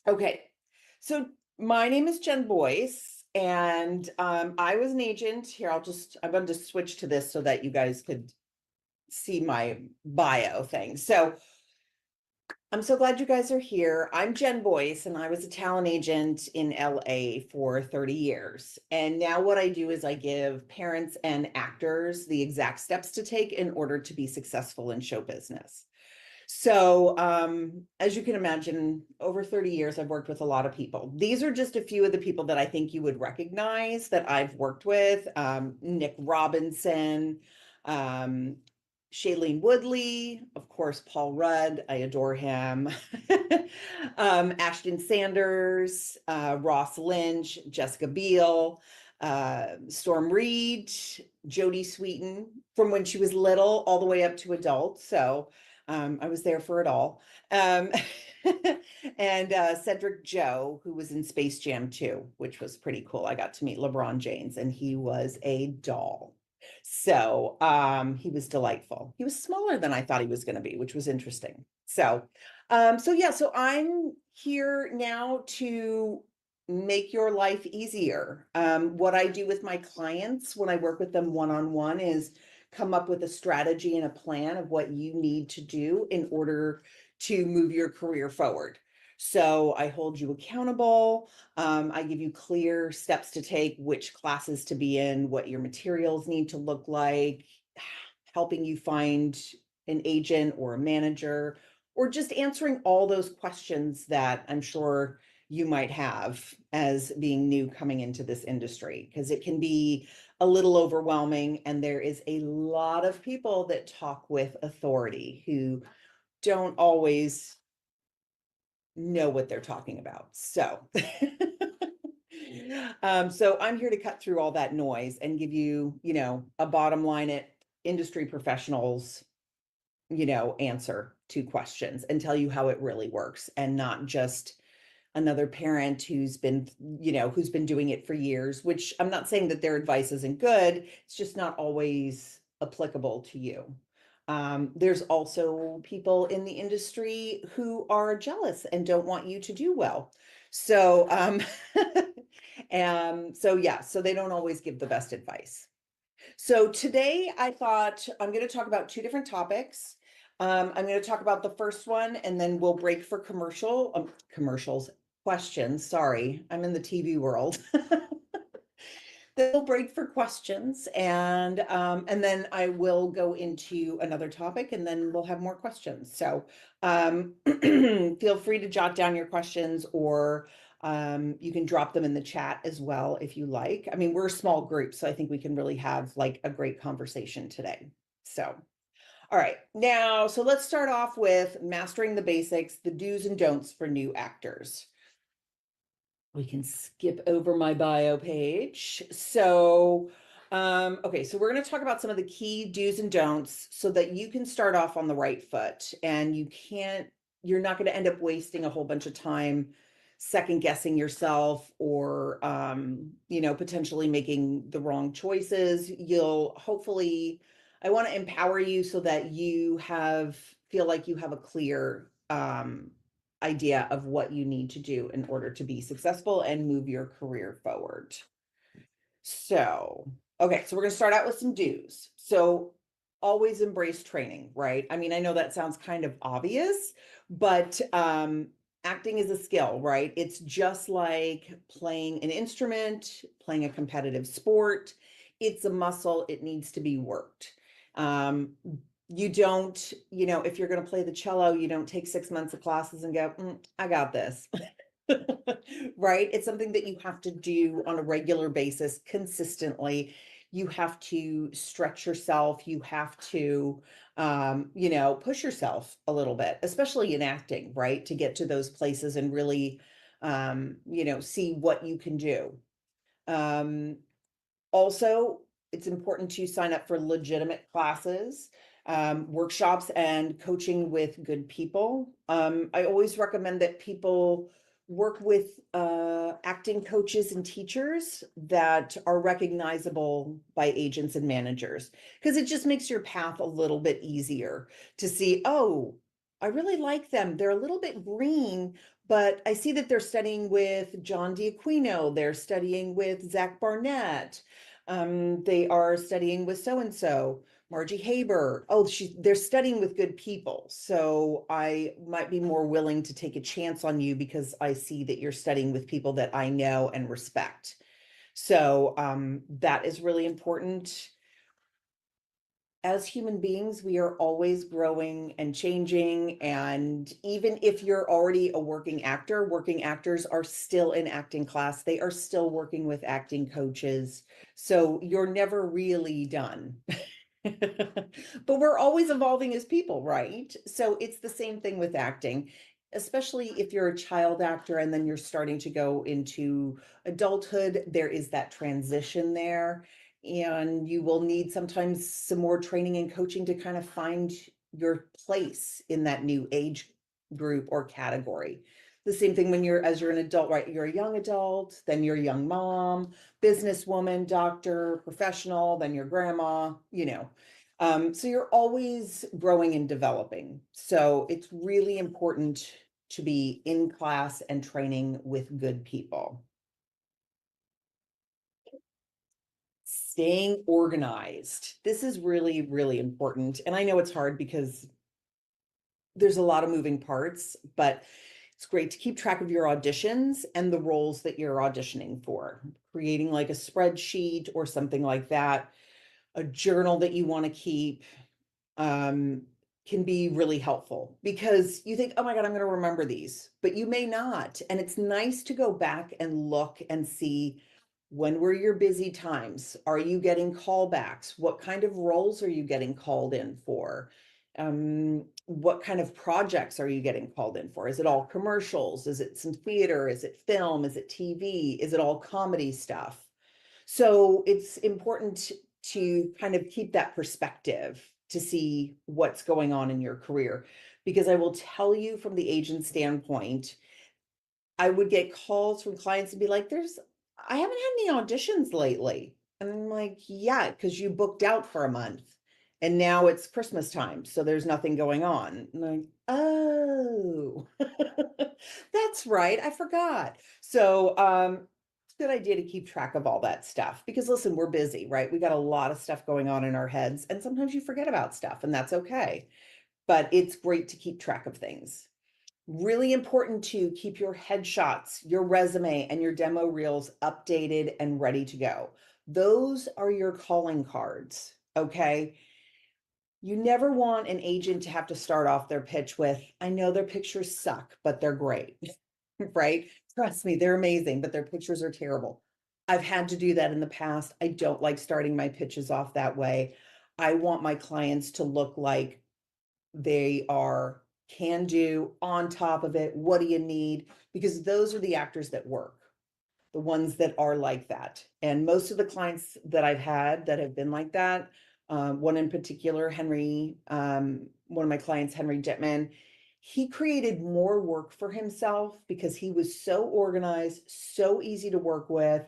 Okay, so my name is Jen Boyce, and I was an agent here. I'm going to switch to this so that you guys could see my bio thing. So I'm so glad you guys are here. I'm Jen Boyce, and I was a talent agent in LA for 30 years. And now what I do is I give parents and actors the exact steps to take in order to be successful in show business. So, as you can imagine, over 30 years, I've worked with a lot of people. These are just a few of the people that I think you would recognize that I've worked with. Nick Robinson, um, Shailene Woodley, of course, Paul Rudd. I adore him. Ashton Sanders, Ross Lynch, Jessica Biel, Storm Reed, Jodie Sweetin, from when she was little all the way up to adult. So, I was there for it all. Um, and Cedric Joe, who was in Space Jam 2, which was pretty cool. I got to meet LeBron James, and he was a doll. So he was delightful. He was smaller than I thought he was going to be, which was interesting. So I'm here now to make your life easier. What I do with my clients when I work with them one-on-one is come up with a strategy and a plan of what you need to do in order to move your career forward. So I hold you accountable. I give you clear steps to take, which classes to be in, what your materials need to look like, helping you find an agent or a manager, or just answering all those questions that I'm sure you might have as being new coming into this industry, because it can be a little overwhelming. And there is a lot of people that talk with authority who don't always know what they're talking about. So I'm here to cut through all that noise and give you, a bottom line at industry professionals, answer to questions and tell you how it really works, and not just another parent who's been doing it for years, which I'm not saying that their advice isn't good. It's just not always applicable to you. There's also people in the industry who are jealous and don't want you to do well. So, so they don't always give the best advice. So today I thought I'm going to talk about two different topics. I'm going to talk about the first one, and then we'll break for commercials, questions. Sorry, I'm in the TV world. Then we'll break for questions, and then I will go into another topic, and then we'll have more questions. So feel free to jot down your questions, or you can drop them in the chat as well if you like. I mean, we're a small group, so I think we can really have like a great conversation today. So, all right, now, so let's start off with mastering the basics, the do's and don'ts for new actors. We can skip over my bio page. Okay, so we're going to talk about some of the key do's and don'ts so that you can start off on the right foot, and you're not going to end up wasting a whole bunch of time second guessing yourself, or, potentially making the wrong choices. I want to empower you so that feel like you have a clear, idea of what you need to do in order to be successful and move your career forward. So we're going to start out with some do's. So always embrace training, right? I mean, I know that sounds kind of obvious, but acting is a skill, right? It's just like playing an instrument, playing a competitive sport. It's a muscle, it needs to be worked. You don't, if you're going to play the cello, you don't take 6 months of classes and go, I got this. Right? It's something that you have to do on a regular basis, consistently. You have to stretch yourself. You have to, push yourself a little bit, especially in acting, right? To get to those places and really, see what you can do. Um, Also, it's important to sign up for legitimate classes, workshops, and coaching with good people. I always recommend that people work with acting coaches and teachers that are recognizable by agents and managers, because it just makes your path a little bit easier to see, oh, I really like them. They're a little bit green, but I see that they're studying with John D'Aquino, they're studying with Zach Barnett, they are studying with so-and-so, Margie Haber. Oh, they're studying with good people. So I might be more willing to take a chance on you because I see that you're studying with people that I know and respect. So that is really important. As human beings, we are always growing and changing. And even if you're already a working actor, working actors are still in acting class. They are still working with acting coaches. So you're never really done. But we're always evolving as people, right? So it's the same thing with acting, especially if you're a child actor and then you're starting to go into adulthood. There is that transition there, and you will need sometimes some more training and coaching to kind of find your place in that new age group or category. The same thing when you're an adult, right? You're a young adult, then you're a young mom, businesswoman, doctor, professional, then your grandma, you know. So you're always growing and developing. So it's really important to be in class and training with good people. Staying organized. This is really, really important. And I know it's hard because there's a lot of moving parts, but it's great to keep track of your auditions and the roles that you're auditioning for. Creating like a spreadsheet or something like that, a journal that you want to keep, um, can be really helpful because you think, oh my God, I'm going to remember these, but you may not. And it's nice to go back and look and see, when were your busy times? Are you getting callbacks? What kind of roles are you getting called in for? What kind of projects are you getting called in for? Is it all commercials? Is it some theater? Is it film? Is it TV? Is it all comedy stuff? So it's important to kind of keep that perspective to see what's going on in your career. Because I will tell you from the agent standpoint, I would get calls from clients and be like, I haven't had any auditions lately. And I'm like, yeah, because you booked out for a month and now it's Christmas time. So there's nothing going on. And I'm like, oh, that's right. I forgot. So, it's a good idea to keep track of all that stuff because listen, we're busy, right? We got a lot of stuff going on in our heads and sometimes you forget about stuff and that's okay. But it's great to keep track of things. Really important to keep your headshots, your resume, and your demo reels updated and ready to go. Those are your calling cards, okay? You never want an agent to have to start off their pitch with, I know their pictures suck, but they're great, right? Trust me, they're amazing, but their pictures are terrible. I've had to do that in the past. I don't like starting my pitches off that way. I want my clients to look like they are can do, on top of it. What do you need? Because those are the actors that work, the ones that are like that. And most of the clients that I've had that have been like that, one in particular, Henry, one of my clients, Henry Jetman, he created more work for himself because he was so organized, so easy to work with.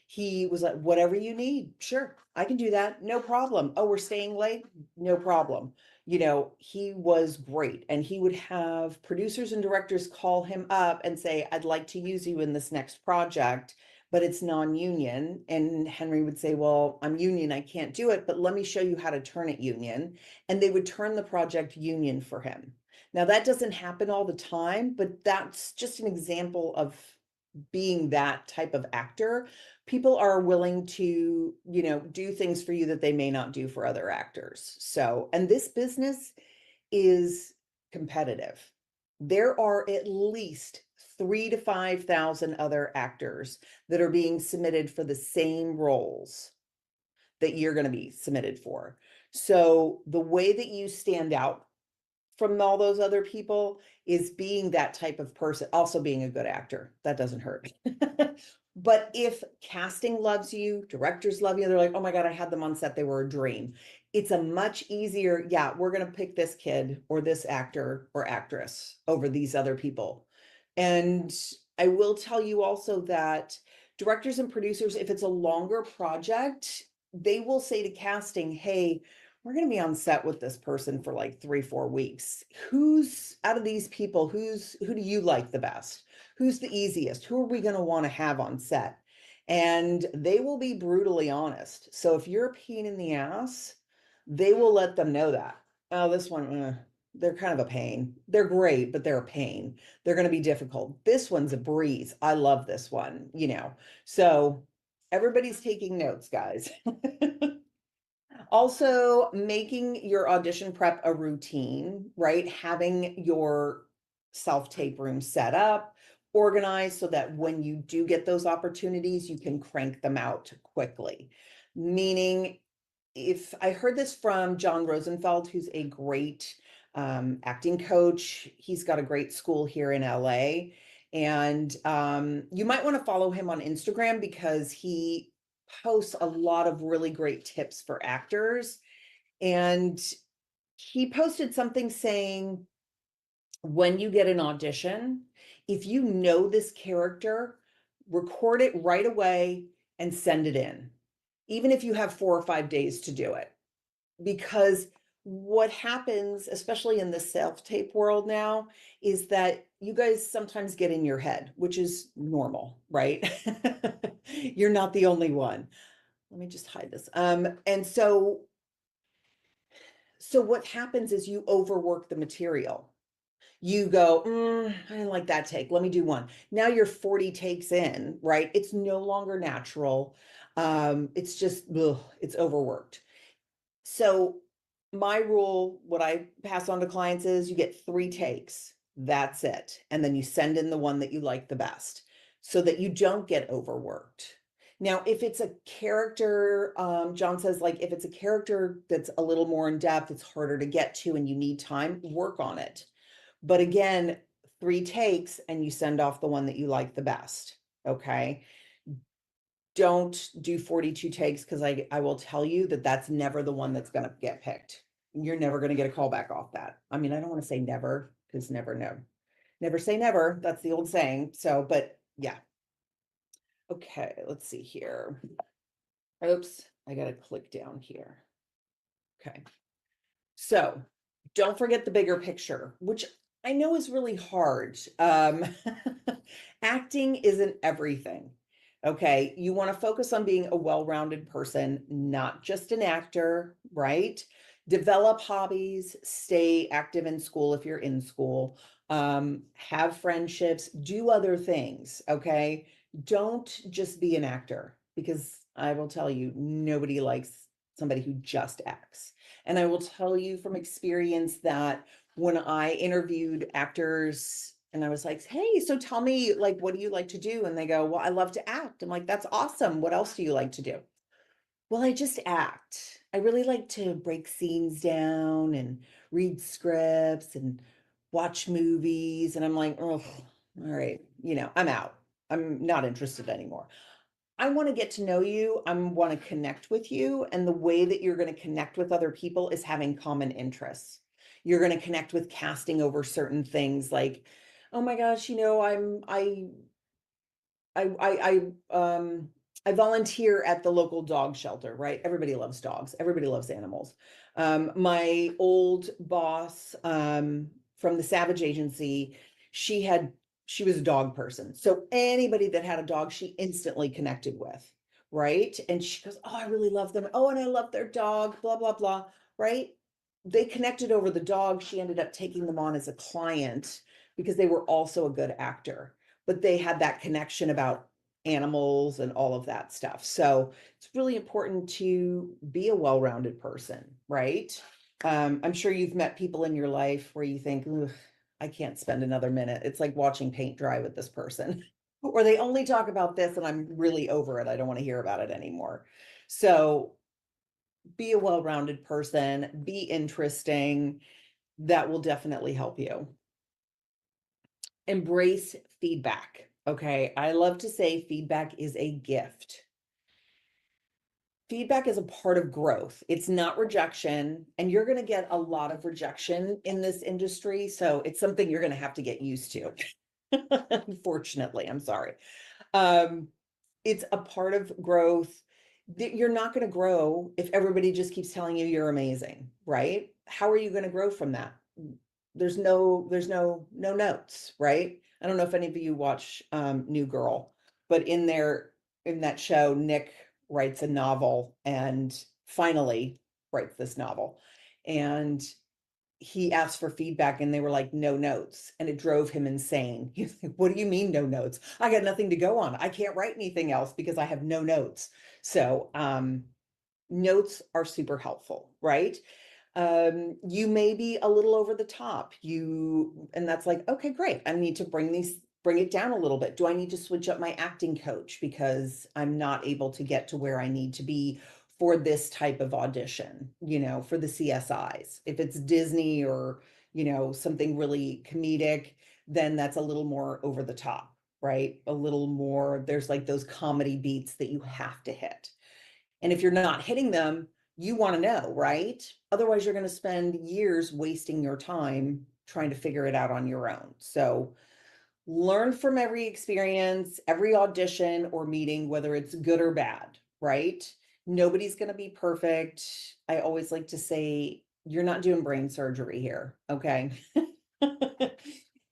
He was like, whatever you need, sure, I can do that, no problem. Oh, we're staying late, no problem. You know, he was great. And he would have producers and directors call him up and say, I'd like to use you in this next project, but it's non-union. And Henry would say, well, I'm union, I can't do it, but let me show you how to turn it union. And they would turn the project union for him. Now, that doesn't happen all the time, but that's just an example of being that type of actor. People are willing to, you know, do things for you that they may not do for other actors. So, and this business is competitive. There are at least 3 to 5,000 other actors that are being submitted for the same roles that you're going to be submitted for. So the way that you stand out from all those other people is being that type of person, also being a good actor. That doesn't hurt. But if casting loves you, directors love you, they're like, oh my God, I had them on set, they were a dream. It's a much easier, yeah, we're going to pick this kid or this actor or actress over these other people. And I will tell you also that directors and producers, if it's a longer project, they will say to casting, hey, we're going to be on set with this person for like 3, 4 weeks. Who's out of these people, who do you like the best? Who's the easiest? Who are we going to want to have on set? And they will be brutally honest. So if you're a pain in the ass, they will let them know that. Oh, this one, they're kind of a pain. They're great, but they're a pain. They're going to be difficult. This one's a breeze. I love this one, you know. So everybody's taking notes, guys. Also, making your audition prep a routine, right? Having your self-tape room set up, organized so that when you do get those opportunities, you can crank them out quickly. Meaning, if I heard this from John Rosenfeld, who's a great acting coach, he's got a great school here in LA. And you might want to follow him on Instagram because he posts a lot of really great tips for actors. And he posted something saying, when you get an audition, if you know this character, record it right away and send it in, even if you have 4 or 5 days to do it. Because what happens, especially in the self-tape world now, is that you guys sometimes get in your head, which is normal, right? You're not the only one. Let me just hide this. And so what happens is you overwork the material. You go, I didn't like that take. Let me do one. Now you're 40 takes in, right? It's no longer natural. It's just, ugh, it's overworked. So my rule, what I pass on to clients is you get 3 takes. That's it. And then you send in the one that you like the best so that you don't get overworked. Now, if it's a character, John says, like, if it's a character that's a little more in depth, it's harder to get to and you need time, work on it. But again, 3 takes and you send off the one that you like the best. Okay. Don't do 42 takes because I will tell you that that's never the one that's going to get picked. You're never going to get a call back off that. I mean, I don't want to say never because never know. Never say never. That's the old saying. So, but yeah. Okay, let's see here. Oops, I got to click down here. Okay. So don't forget the bigger picture, which I know is really hard. Acting isn't everything. Okay. You want to focus on being a well-rounded person, not just an actor, right? Develop hobbies, stay active in school if you're in school, have friendships, do other things. Okay. Don't just be an actor because I will tell you, nobody likes somebody who just acts. And I will tell you from experience that when I interviewed actors and I was like, hey, so tell me, like, what do you like to do? And they go, well, I love to act. I'm like, that's awesome. What else do you like to do? Well, I just act. I really like to break scenes down and read scripts and watch movies. And I'm like, oh, all right, I'm out. I'm not interested anymore. I want to get to know you. I want to connect with you. And the way that you're going to connect with other people is having common interests. You're going to connect with casting over certain things like, oh my gosh, I volunteer at the local dog shelter, right? Everybody loves dogs. Everybody loves animals. My old boss from the Savage Agency, she had she was a dog person. So anybody that had a dog, she instantly connected with, right? And she goes, "Oh, I really love them. Oh, and I love their dog, blah, blah, blah." Right? They connected over the dog. She ended up taking them on as a client because they were also a good actor, but they had that connection about animals and all of that stuff. So it's really important to be a well-rounded person, right? I'm sure you've met people in your life where you think, "Ugh, I can't spend another minute. It's like watching paint dry with this person." Or they only talk about this and I'm really over it. I don't want to hear about it anymore. So be a well-rounded person, be interesting. That will definitely help you. Embrace feedback. Okay. I love to say feedback is a gift. Feedback is a part of growth. It's not rejection, and you're going to get a lot of rejection in this industry. So it's something you're going to have to get used to. Unfortunately, I'm sorry. It's a part of growth. You're not going to grow if everybody just keeps telling you you're amazing, right? How are you going to grow from that? There's no notes, right? I don't know if any of you watch New Girl, but in that show, Nick writes a novel and finally writes this novel. And he asked for feedback and they were like, no notes. And it drove him insane. He's like, what do you mean, no notes? I got nothing to go on. I can't write anything else because I have no notes. So, notes are super helpful, right? You may be a little over the top. And that's like, okay, great. I need to bring it down a little bit. Do I need to switch up my acting coach because I'm not able to get to where I need to be for this type of audition, for the CSIs? If it's Disney or, something really comedic, then that's a little more over the top, right? A little more, there's like those comedy beats that you have to hit. And if you're not hitting them, you want to know, right? Otherwise, you're going to spend years wasting your time trying to figure it out on your own. So learn from every experience, every audition or meeting, whether it's good or bad, right? Nobody's going to be perfect. I always like to say, you're not doing brain surgery here, okay?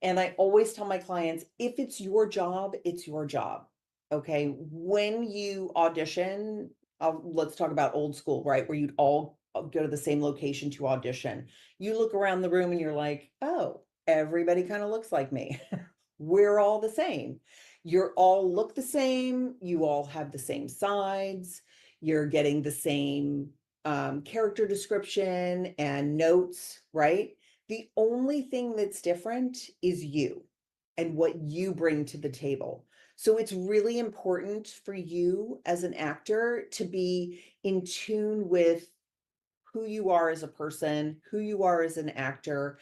And I always tell my clients, if it's your job, it's your job. Okay. When you audition, let's talk about old school, right? Where you'd all go to the same location to audition. You look around the room and you're like, oh, everybody kind of looks like me. We're all the same. You all look the same. You all have the same sides. You're getting the same character description and notes, right? The only thing that's different is you and what you bring to the table. So it's really important for you as an actor to be in tune with who you are as a person, who you are as an actor,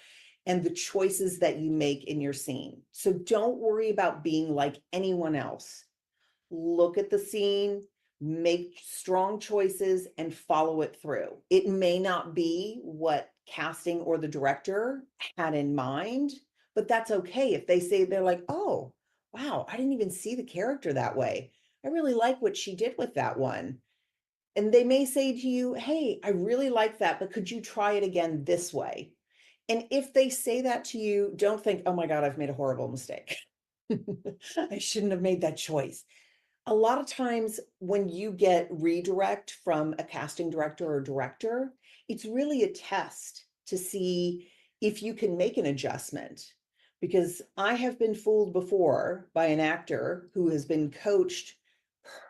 and the choices that you make in your scene. So don't worry about being like anyone else. Look at the scene, make strong choices, and follow it through. It may not be what casting or the director had in mind, but that's okay. If they say they're like, oh, wow, I didn't even see the character that way. I really like what she did with that one. And they may say to you, hey, I really like that, but could you try it again this way? And if they say that to you, don't think, oh my God, I've made a horrible mistake. I shouldn't have made that choice. A lot of times when you get redirect from a casting director or director, it's really a test to see if you can make an adjustment. Because I have been fooled before by an actor who has been coached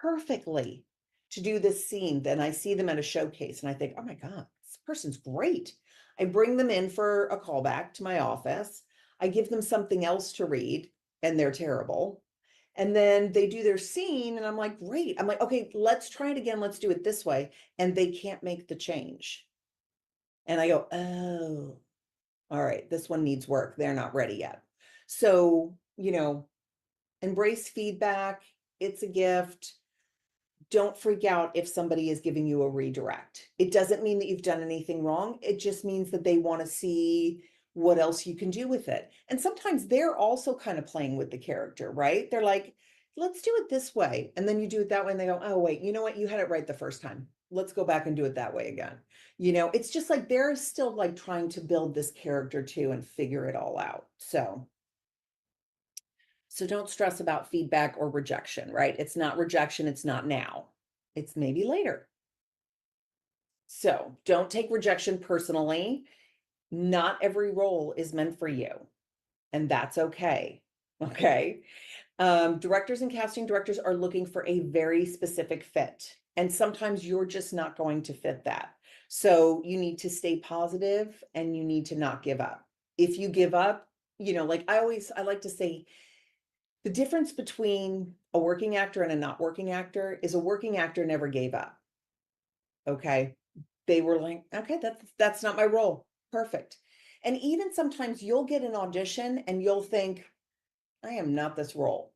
perfectly to do this scene. Then I see them at a showcase and I think, oh my God, this person's great. I bring them in for a callback to my office. I give them something else to read and they're terrible. And then they do their scene and I'm like, great. I'm like, okay, let's try it again. Let's do it this way. And they can't make the change. And I go, oh, all right, this one needs work. They're not ready yet. So, embrace feedback. It's a gift. Don't freak out if somebody is giving you a redirect. It doesn't mean that you've done anything wrong. It just means that they want to see what else you can do with it. And sometimes they're also kind of playing with the character, right? They're like, let's do it this way. And then you do it that way and they go, oh, wait, you know what? You had it right the first time. Let's go back and do it that way again. It's just like they're still like trying to build this character too and figure it all out. So don't stress about feedback or rejection, right? It's not rejection. It's not now. It's maybe later. So don't take rejection personally. Not every role is meant for you, and that's okay. Okay. Directors and casting directors are looking for a very specific fit, and sometimes you're just not going to fit that. So you need to stay positive and you need to not give up. If you give up, like I like to say, the difference between a working actor and a not working actor is a working actor never gave up. Okay. They were like, okay, that's not my role. Perfect. And even sometimes you'll get an audition and you'll think, I am not this role.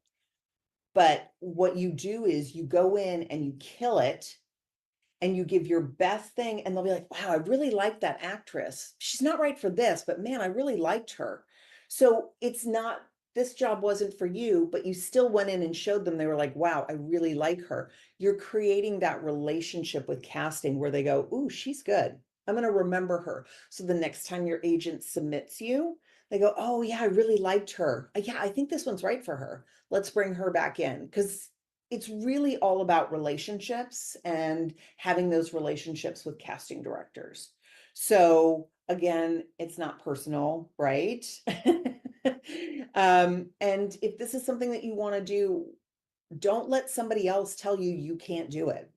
But what you do is you go in and you kill it and you give your best thing and they'll be like, wow, I really like that actress. She's not right for this, but man, I really liked her. So it's not this job wasn't for you, but you still went in and showed them, they were like, wow, I really like her. You're creating that relationship with casting where they go, ooh, she's good. I'm going to remember her. So the next time your agent submits you, they go, oh yeah, I really liked her. Yeah, I think this one's right for her. Let's bring her back in. Because it's really all about relationships and having those relationships with casting directors. So again, it's not personal, right? And if this is something that you want to do, don't let somebody else tell you you can't do it.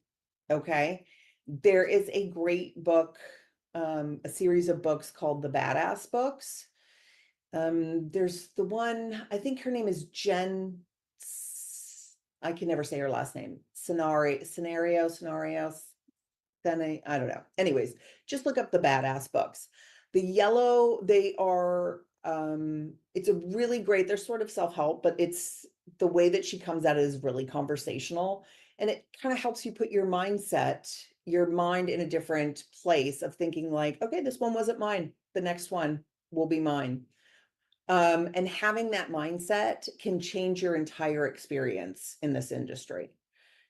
Okay. There is a great book, a series of books called the Badass Books. There's the one, I think her name is Jen. I can never say her last name. Scenario, then I don't know. Anyways, just look up the Badass Books. The yellow, they are it's a really great, they're sort of self-help, but it's the way that she comes at it is really conversational, and it kind of helps you put your mindset, your mind in a different place of thinking like, okay, this one wasn't mine. The next one will be mine. And having that mindset can change your entire experience in this industry.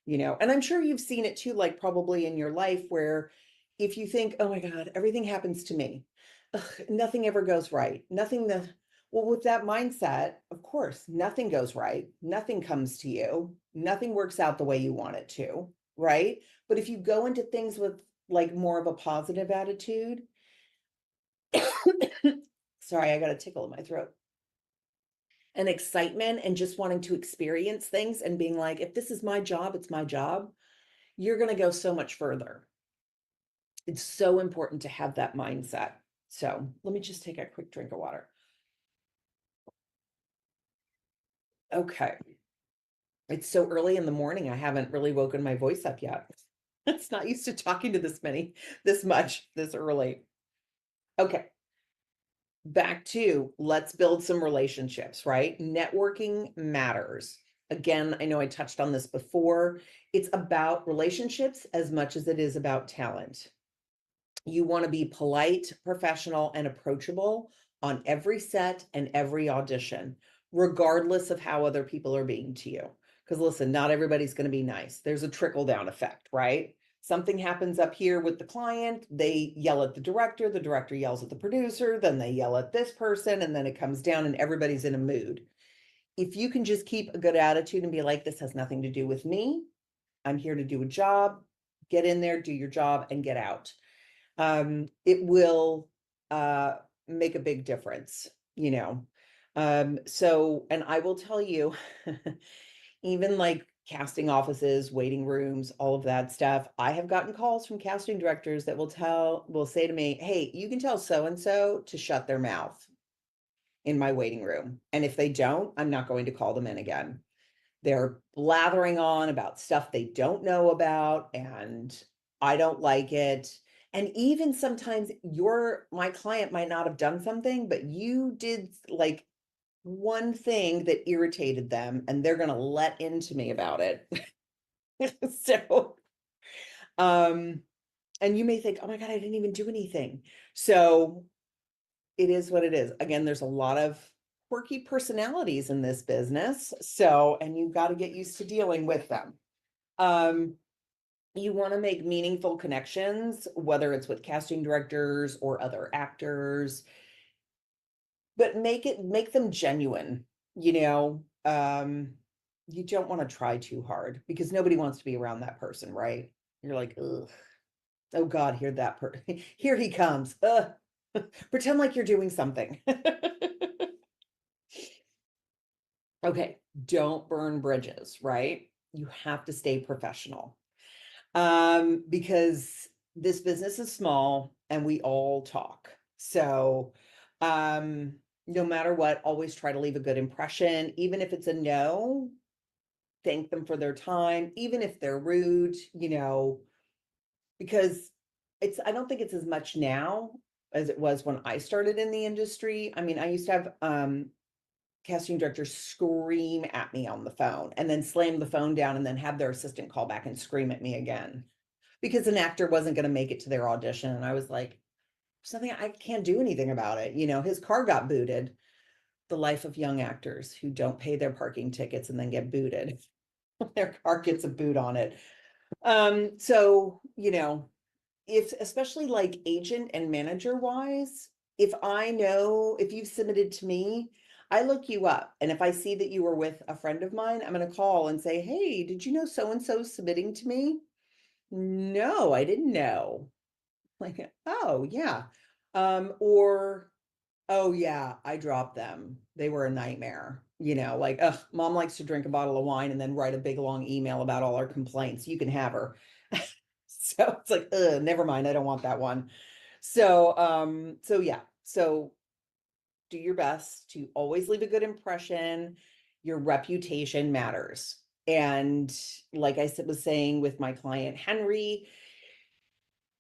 And I'm sure you've seen it too, like probably in your life where if you think, oh my God, everything happens to me, ugh, nothing ever goes right, well, with that mindset, of course, nothing goes right, nothing comes to you, nothing works out the way you want it to, right? But if you go into things with like more of a positive attitude, sorry, I got a tickle in my throat, and excitement and just wanting to experience things and being like, if this is my job, it's my job, you're going to go so much further. It's so important to have that mindset. So let me just take a quick drink of water. Okay. It's so early in the morning. I haven't really woken my voice up yet. It's not used to talking to this much, this early. Okay. Back to let's build some relationships, right? Networking matters. Again, I know I touched on this before. It's about relationships as much as it is about talent. You want to be polite, professional, and approachable on every set and every audition, regardless of how other people are being to you. Because listen, not everybody's going to be nice. There's a trickle down effect, right? Something happens up here with the client, they yell at the director yells at the producer, then they yell at this person, and then it comes down and everybody's in a mood. If you can just keep a good attitude and be like, this has nothing to do with me, I'm here to do a job, get in there, do your job, and get out. It will make a big difference, you know. So, and I will tell you, even like casting offices, waiting rooms, all of that stuff, I have gotten calls from casting directors that will say to me, hey, you can tell so and so to shut their mouth in my waiting room. And if they don't, I'm not going to call them in again. They're blathering on about stuff they don't know about, and I don't like it. And even sometimes my client might not have done something, but you did like one thing that irritated them, and they're going to let into me about it. So, um, and you may think, oh my God, I didn't even do anything. So it is what it is. Again, there's a lot of quirky personalities in this business. So, and you've got to get used to dealing with them. Um, you want to make meaningful connections, whether it's with casting directors or other actors, but make them genuine, you know. You don't want to try too hard because nobody wants to be around that person, right? You're like, ugh, oh God, here he comes. Pretend like you're doing something. Okay, don't burn bridges, right? You have to stay professional. Because this business is small and we all talk. So, no matter what, always try to leave a good impression, even if it's a no, thank them for their time, even if they're rude, because I don't think it's as much now as it was when I started in the industry. I mean, I used to have casting directors scream at me on the phone and then slam the phone down and then have their assistant call back and scream at me again because an actor wasn't going to make it to their audition. And I was like, something, I can't do anything about it. His car got booted. the life of young actors who don't pay their parking tickets and then get booted. Their car gets a boot on it. So, you know, if especially like agent and manager wise, if I know if you've submitted to me, I look you up. And if I see that you were with a friend of mine, I'm going to call and say, hey, did you know so and so submitting to me? No, I didn't know. Like, oh, yeah. Or, oh, yeah, I dropped them. They were a nightmare. You know, like, ugh, mom likes to drink a bottle of wine and then write a big long email about all our complaints. You can have her. So it's like, never mind, I don't want that one. So yeah. So do your best to always leave a good impression. Your reputation matters. And like I said, was saying with my client Henry,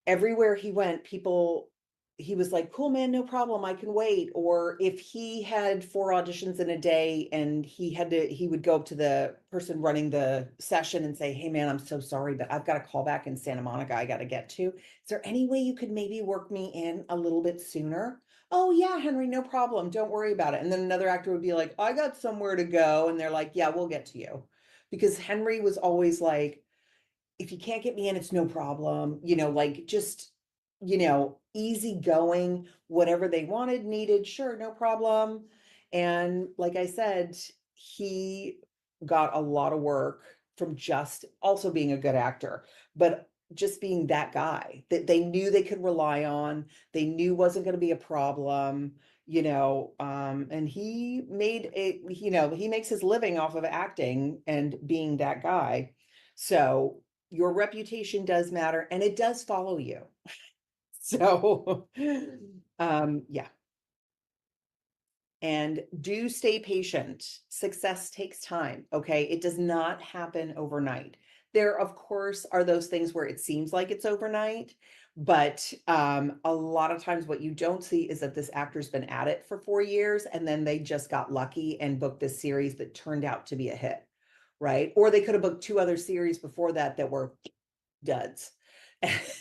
everywhere he went, people, he was like, cool, man, no problem, I can wait. Or if he had 4 auditions in a day and he would go up to the person running the session and say, hey, man, I'm so sorry, but I've got a call back in Santa Monica I got to get to. Is there any way you could maybe work me in a little bit sooner? Oh, yeah, Henry, no problem. Don't worry about it. And then another actor would be like, I got somewhere to go. And they're like, yeah, we'll get to you. Because Henry was always like, if you can't get me in, it's no problem. You know, like just, you know, easy going, whatever they wanted, needed, sure, no problem. And like I said, he got a lot of work from just also being a good actor, but just being that guy that they knew they could rely on, they knew wasn't going to be a problem, and he made it, he makes his living off of acting and being that guy. So your reputation does matter and it does follow you. So, yeah. And do stay patient. Success takes time. Okay. It does not happen overnight. There, of course, are those things where it seems like it's overnight, but a lot of times what you don't see is that this actor's been at it for 4 years and then they just got lucky and booked this series that turned out to be a hit, right? Or they could have booked 2 other series before that that were duds.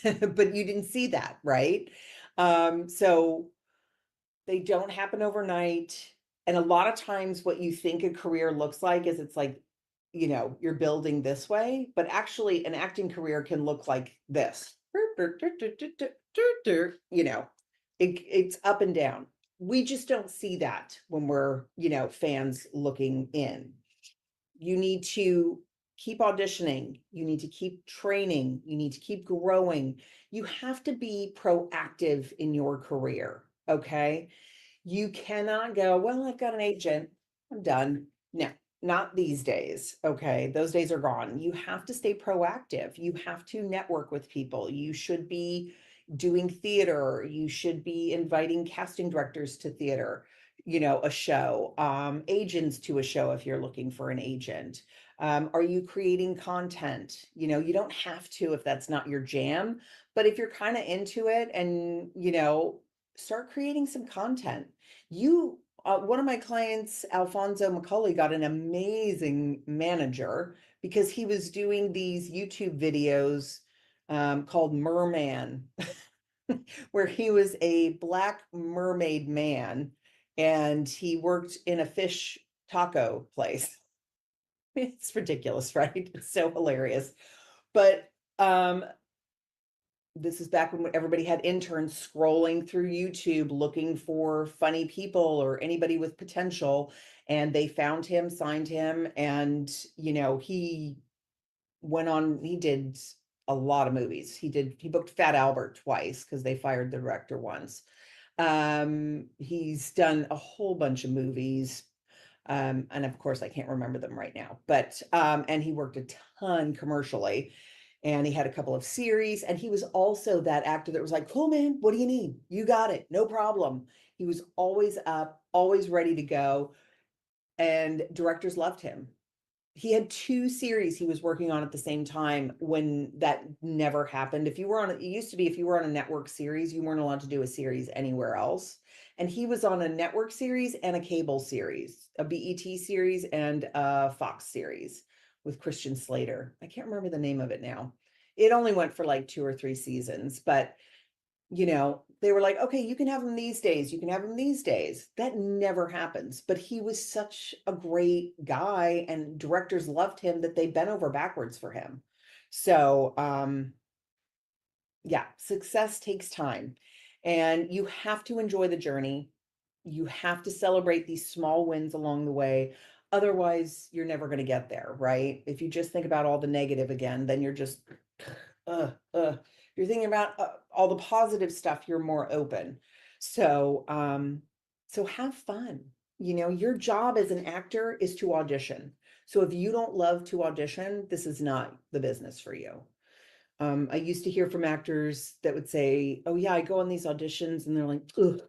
But you didn't see that, right? So they don't happen overnight. And a lot of times what you think a career looks like is it's like, you're building this way, but actually an acting career can look like this. You know, it's up and down. We just don't see that when we're, fans looking in. You need to keep auditioning, you need to keep training, you need to keep growing. You have to be proactive in your career, okay? You cannot go, well, I've got an agent, I'm done. No, not these days, okay? Those days are gone. You have to stay proactive. You have to network with people. You should be doing theater. You should be inviting casting directors to theater, a show, agents to a show if you're looking for an agent. Are you creating content? You don't have to if that's not your jam, but if you're kind of into it and, start creating some content. One of my clients, Alfonso McCulley, got an amazing manager because he was doing these YouTube videos called Merman, where he was a black mermaid man and he worked in a fish taco place. It's ridiculous, right? It's so hilarious. But this is back when everybody had interns scrolling through YouTube looking for funny people or anybody with potential. And they found him, signed him, and he went on, he did a lot of movies. He booked Fat Albert twice because they fired the director once. He's done a whole bunch of movies. And of course I can't remember them right now, but and he worked a ton commercially. And he had a couple of series, and he was also that actor that was like, cool, man, what do you need? You got it, no problem. He was always up, always ready to go, and directors loved him. He had 2 series he was working on at the same time when that never happened. It used to be if you were on a network series, you weren't allowed to do a series anywhere else. And he was on a network series and a cable series, a BET series and a Fox series with Christian Slater. I can't remember the name of it now. It only went for like 2 or 3 seasons, but they were like, okay, you can have him these days, you can have him these days. That never happens. But he was such a great guy, and directors loved him that they bent over backwards for him. So, yeah, success takes time, and you have to enjoy the journey. You have to celebrate these small wins along the way. Otherwise, you're never going to get there, right? If you just think about all the negative again, then you're just, you're thinking about all the positive stuff, you're more open. So, so have fun. You know, your job as an actor is to audition. So if you don't love to audition, this is not the business for you. I used to hear from actors that would say, "Oh yeah, I go on these auditions," and they're like, "Ugh,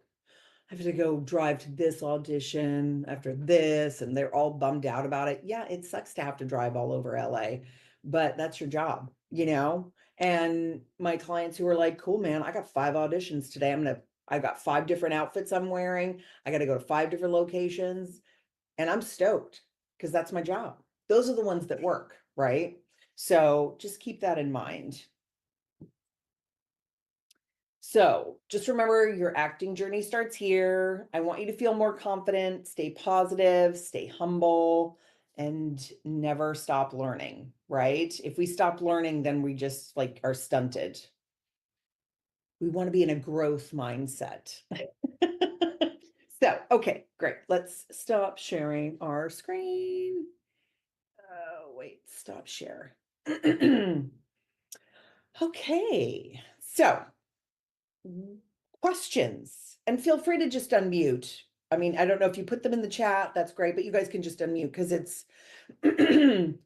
I have to go drive to this audition after this," and they're all bummed out about it. Yeah, it sucks to have to drive all over LA, but that's your job, you know? And my clients who are like, "Cool, man, I got 5 auditions today. I got 5 different outfits I'm wearing. I got to go to 5 different locations, and I'm stoked because that's my job." Those are the ones that work, right? So just keep that in mind. So just remember, your acting journey starts here. I want you to feel more confident, stay positive, stay humble, and never stop learning, right? If we stop learning, then we just like are stunted. We want to be in a growth mindset. So, okay, great. Let's stop sharing our screen. Oh, wait, stop share. Okay, so questions, and feel free to just unmute. I mean, I don't know if you put them in the chat, that's great, but you guys can just unmute because it's I'm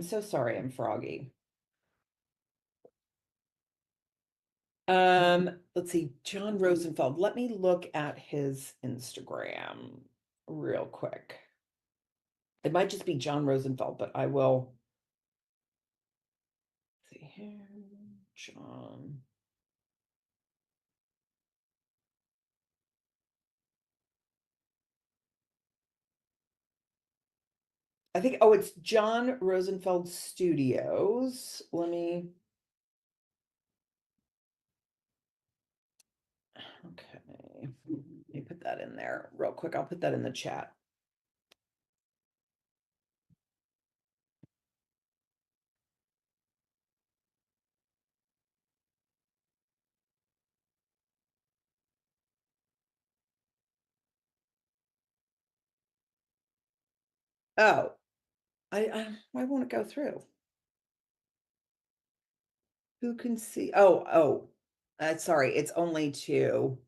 so sorry, I'm froggy. Let's see, John Rosenfeld. Let me look at his Instagram real quick. It might just be John Rosenfeld, but I will see here. John. I think, oh, it's John Rosenfeld Studios. Okay. Let me put that in there real quick. I'll put that in the chat. Oh, why won't it go through? Who can see? Sorry, it's only to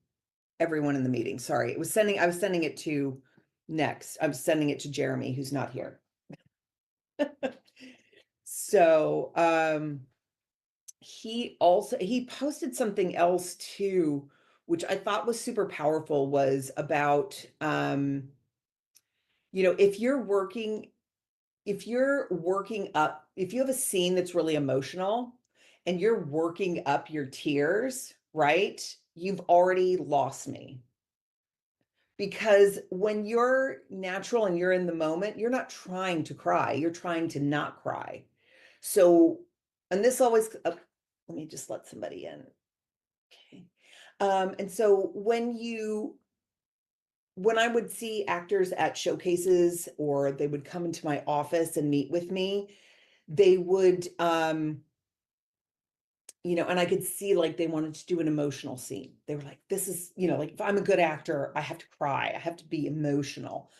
everyone in the meeting. Sorry, I was sending it to next. I'm sending it to Jeremy, who's not here. So, he posted something else too, which I thought was super powerful, was about, you know, if you have a scene that's really emotional and you're working up your tears, right? You've already lost me. Because when you're natural and you're in the moment, you're not trying to cry, you're trying to not cry. So, and this always, let me just let somebody in. Okay. And so when I would see actors at showcases, or they would come into my office and meet with me, they would, you know, and I could see like they wanted to do an emotional scene. They were like, this is, you know, like if I'm a good actor, I have to cry, I have to be emotional.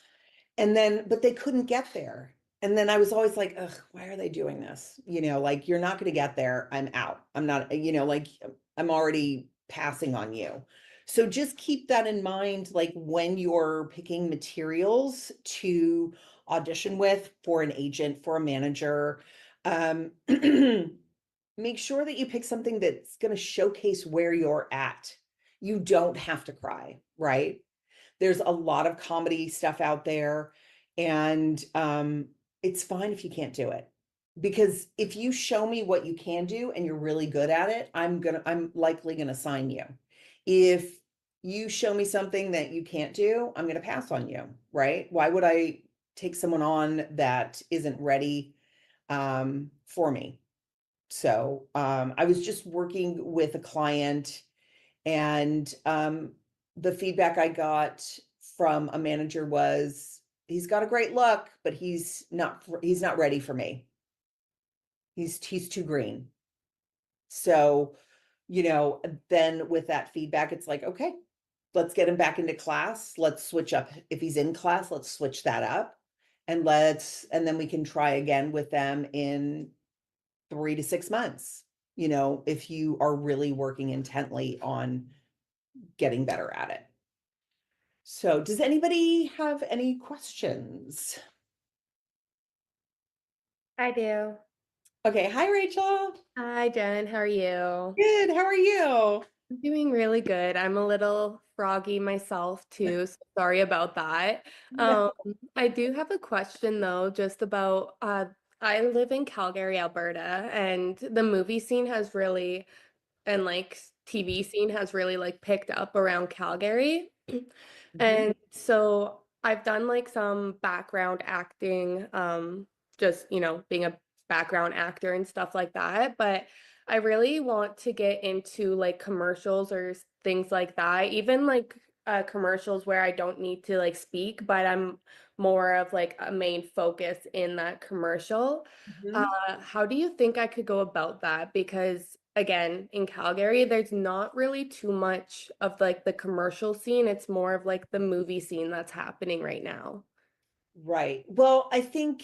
And then, but they couldn't get there. And then I was always like, ugh, why are they doing this? You know, like, you're not going to get there. I'm out. I'm not, you know, like, I'm already passing on you. So just keep that in mind, like when you're picking materials to audition with for an agent, for a manager, um, make sure that you pick something that's going to showcase where you're at. You don't have to cry, right? There's a lot of comedy stuff out there, and it's fine if you can't do it. Because if you show me what you can do and you're really good at it, I'm likely gonna sign you. If you show me something that you can't do, I'm gonna pass on you, right? Why would I take someone on that isn't ready for me? So I was just working with a client, And the feedback I got from a manager was, he's got a great look, but he's not ready for me. He's too green. So, then with that feedback, it's like, okay, let's get him back into class. Let's switch up. If he's in class, let's switch that up. And then we can try again with them in 3 to 6 months, if you are really working intently on getting better at it. So, does anybody have any questions? I do. Okay. Hi, Rachel. Hi, Jen. How are you? Good. How are you? I'm doing really good. I'm a little froggy myself too, so sorry about that. No. Um, I do have a question though, just about I live in Calgary, Alberta, and the movie scene has really and like TV scene has really like picked up around Calgary. Mhm. And so I've done like some background acting, just, being a background actor and stuff like that. But I really want to get into like commercials or things like that, even like commercials where I don't need to like speak, but I'm more of like a main focus in that commercial. Mhm. How do you think I could go about that? Because again, in Calgary, there's not really too much of like the commercial scene. It's more of like the movie scene that's happening right now. Right. Well, I think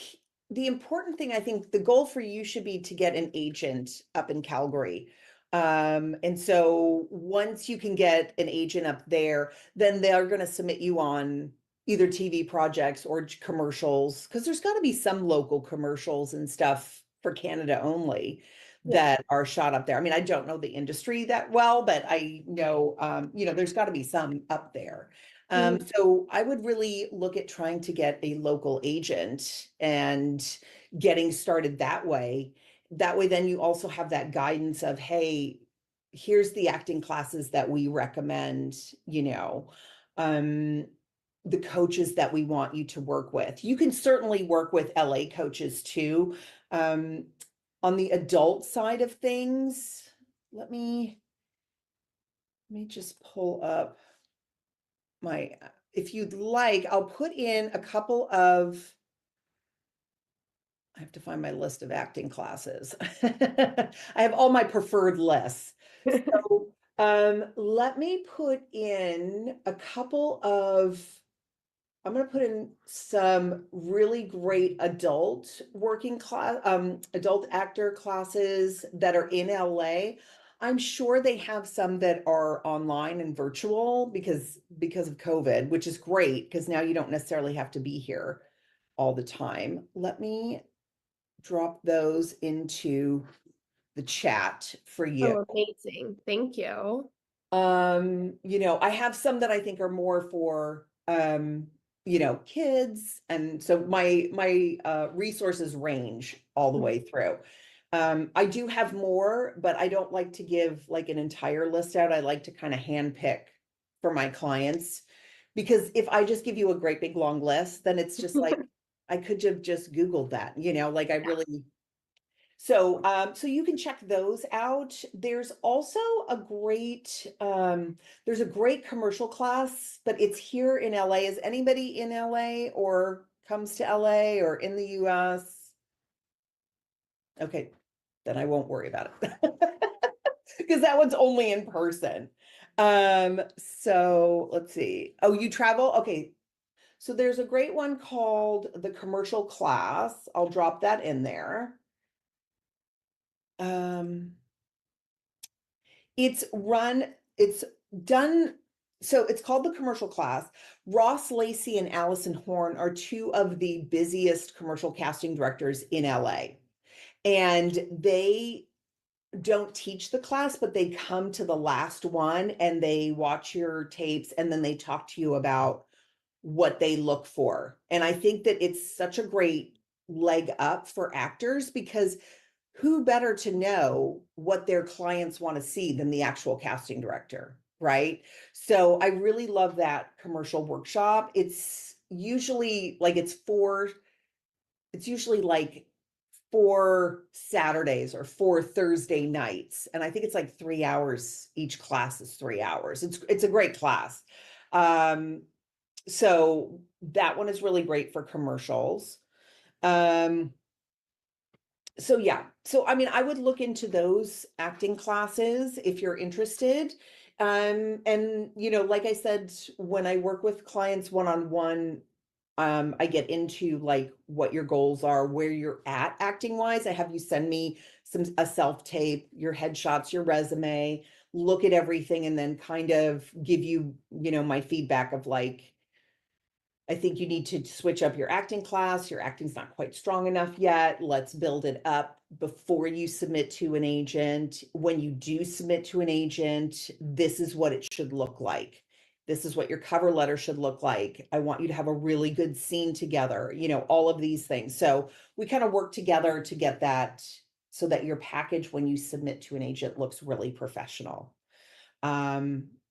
the important thing, I think the goal for you should be to get an agent up in Calgary. And so once you can get an agent up there, then they're going to submit you on either TV projects or commercials, because there's got to be some local commercials and stuff for Canada only Yeah. that are shot up there. I mean, I don't know the industry that well, but I know, there's got to be some up there. Mhm. So I would really look at trying to get a local agent and getting started that way. That way, then you also have that guidance of, hey, here's the acting classes that we recommend, um, the coaches that we want you to work with. You can certainly work with LA coaches too. Um, on the adult side of things, let me just pull up my if you'd like, I'll put in a couple of I have to find my list of acting classes. I have all my preferred lists. So, let me put in a couple of I'm going to put in some really great adult actor classes that are in LA. I'm sure they have some that are online and virtual because of COVID, which is great because now you don't necessarily have to be here all the time. Let me drop those into the chat for you. Oh, amazing. Thank you. I have some that I think are more for kids, and so my resources range all the way through. I do have more, but I don't like to give like an entire list out. I like to kind of hand pick for my clients, because if I just give you a great big long list, then it's just like I could have just Googled that, like I Yeah. really so you can check those out. There's a great commercial class, but it's here in LA. Is anybody in LA or comes to LA or in the US? Okay, then I won't worry about it because that one's only in person. So let's see. Oh, you travel? Okay. So there's a great one called the commercial class. I'll drop that in there. Um, it's done, so it's called the commercial class. Ross Lacey and Allison Horn are two of the busiest commercial casting directors in LA. And they don't teach the class, but they come to the last one and they watch your tapes and then they talk to you about what they look for. And I think that it's such a great leg up for actors, because who better to know what their clients want to see than the actual casting director, right? So I really love that commercial workshop. It's usually like 4 Saturdays or 4 Thursday nights. And I think it's like 3 hours. Each class is 3 hours. It's a great class. Um, so that one is really great for commercials. Um, so yeah, so I mean, I would look into those acting classes if you're interested. And like I said, when I work with clients one-on-one, I get into like what your goals are, where you're at acting wise. I have you send me a self-tape, your headshots, your resume, look at everything, and then kind of give you, my feedback of like, I think you need to switch up your acting class. Your acting's not quite strong enough yet. Let's build it up before you submit to an agent. When you do submit to an agent, this is what it should look like. This is what your cover letter should look like. I want you to have a really good scene together, all of these things. So we kind of work together to get that so that your package when you submit to an agent looks really professional.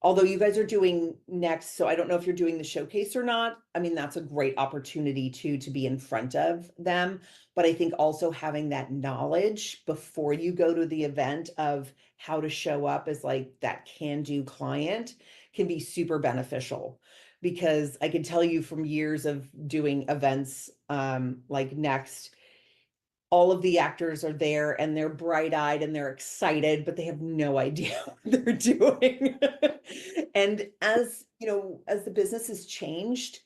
Although you guys are doing next, so I don't know if you're doing the showcase or not. I mean, that's a great opportunity too, to be in front of them. But I think also having that knowledge before you go to the event of how to show up as like that can-do client can be super beneficial. Because I can tell you from years of doing events, like next, all of the actors are there and they're bright-eyed and they're excited, but they have no idea what they're doing. And as the business has changed,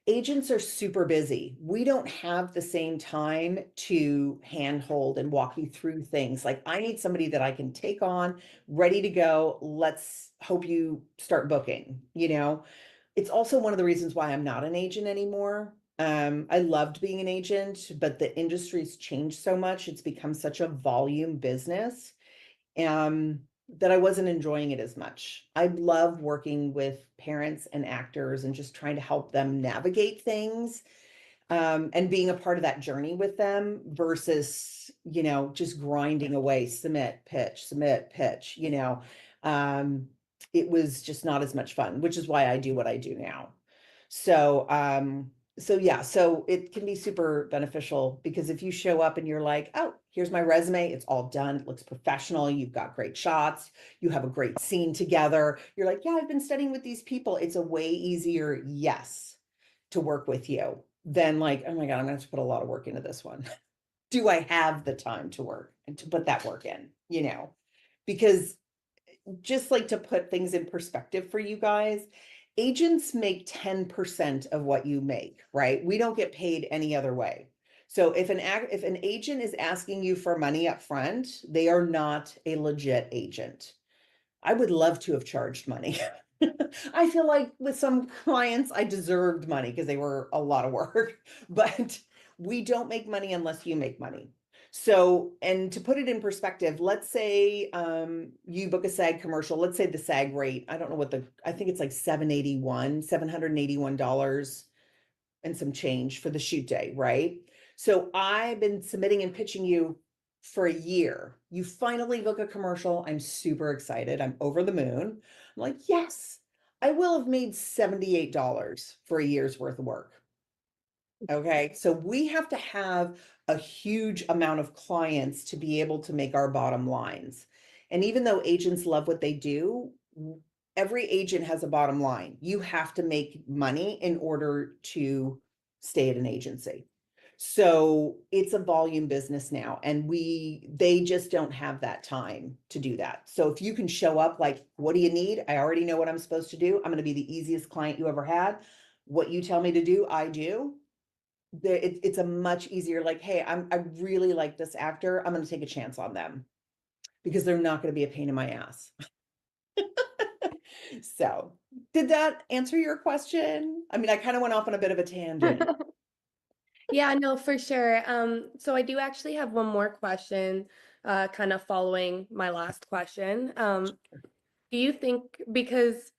agents are super busy. We don't have the same time to handhold and walk you through things. Like, I need somebody that I can take on, ready to go. Let's hope you start booking. It's also one of the reasons why I'm not an agent anymore. I loved being an agent, but the industry's changed so much. It's become such a volume business, that I wasn't enjoying it as much. I love working with parents and actors and just trying to help them navigate things, and being a part of that journey with them versus, just grinding away, submit, pitch. Um, it was just not as much fun, which is why I do what I do now. So, so yeah, so it can be super beneficial because if you show up and you're like, oh, here's my resume, it's all done, it looks professional, you've got great shots, you have a great scene together. You're like, yeah, I've been studying with these people. It's a way easier yes to work with you than like, oh my God, I'm gonna have to put a lot of work into this one. Do I have the time to work and to put that work in? Because just like to put things in perspective for you guys, agents make 10% of what you make, right? We don't get paid any other way. So if an agent is asking you for money up front, they are not a legit agent. I would love to have charged money. I feel like with some clients, I deserved money because they were a lot of work, but we don't make money unless you make money. So, and to put it in perspective, let's say you book a SAG commercial. Let's say the SAG rate, I don't know I think it's like $781 and some change for the shoot day, right? So I've been submitting and pitching you for a year. You finally book a commercial. I'm super excited. I'm over the moon. I'm like, yes, I will have made $78 for a year's worth of work. Okay, so we have to have a huge amount of clients to be able to make our bottom lines. And even though agents love what they do, every agent has a bottom line. You have to make money in order to stay at an agency. So it's a volume business now, and they just don't have that time to do that. So if you can show up like, what do you need? I already know what I'm supposed to do. I'm going to be the easiest client you ever had. What you tell me to do, I do. It's a much easier, like, hey, I really like this actor. I'm going to take a chance on them because they're not going to be a pain in my ass. So did that answer your question? I mean, I kind of went off on a bit of a tangent. Yeah, no, for sure. So I do actually have one more question, kind of following my last question. Do you think, because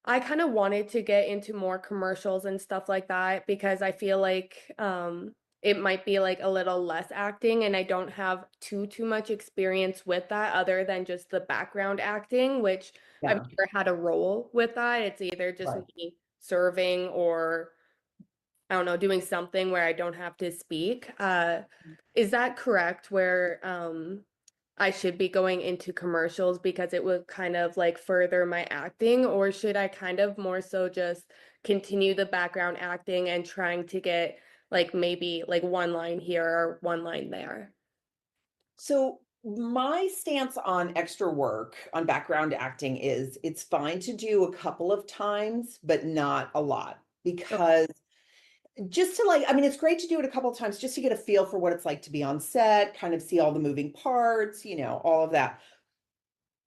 I kind of wanted to get into more commercials and stuff like that because I feel like it might be like a little less acting and I don't have too much experience with that other than just the background acting, which I've Yeah, never had a role with that. It's either just right. me serving or I don't know, doing something where I don't have to speak. Is that correct where I should be going into commercials because it would kind of like further my acting, or should I kind of more so just continue the background acting and trying to get like maybe like one line here or one line there? So my stance on extra work on background acting is it's fine to do a couple of times, but not a lot Okay. because just to like, I mean, it's great to do it a couple of times just to get a feel for what it's like to be on set, kind of see all the moving parts, all of that.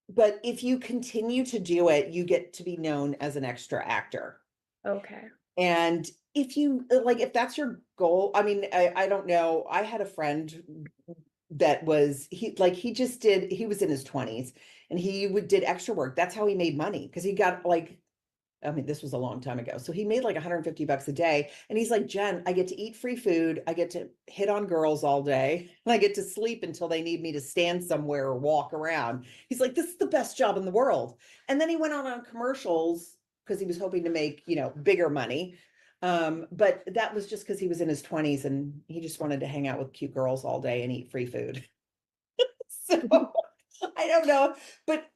But if you continue to do it, you get to be known as an extra actor. Okay. And if you like, if that's your goal, I mean, I don't know. I had a friend that was he just did he was in his 20s and he would did extra work. That's how he made money because he got like I mean, this was a long time ago. So he made like 150 bucks a day. And he's like, Jen, I get to eat free food. I get to hit on girls all day. And I get to sleep until they need me to stand somewhere or walk around. He's like, this is the best job in the world. And then he went on commercials because he was hoping to make, bigger money. But that was just because he was in his 20s and he just wanted to hang out with cute girls all day and eat free food. So I don't know. But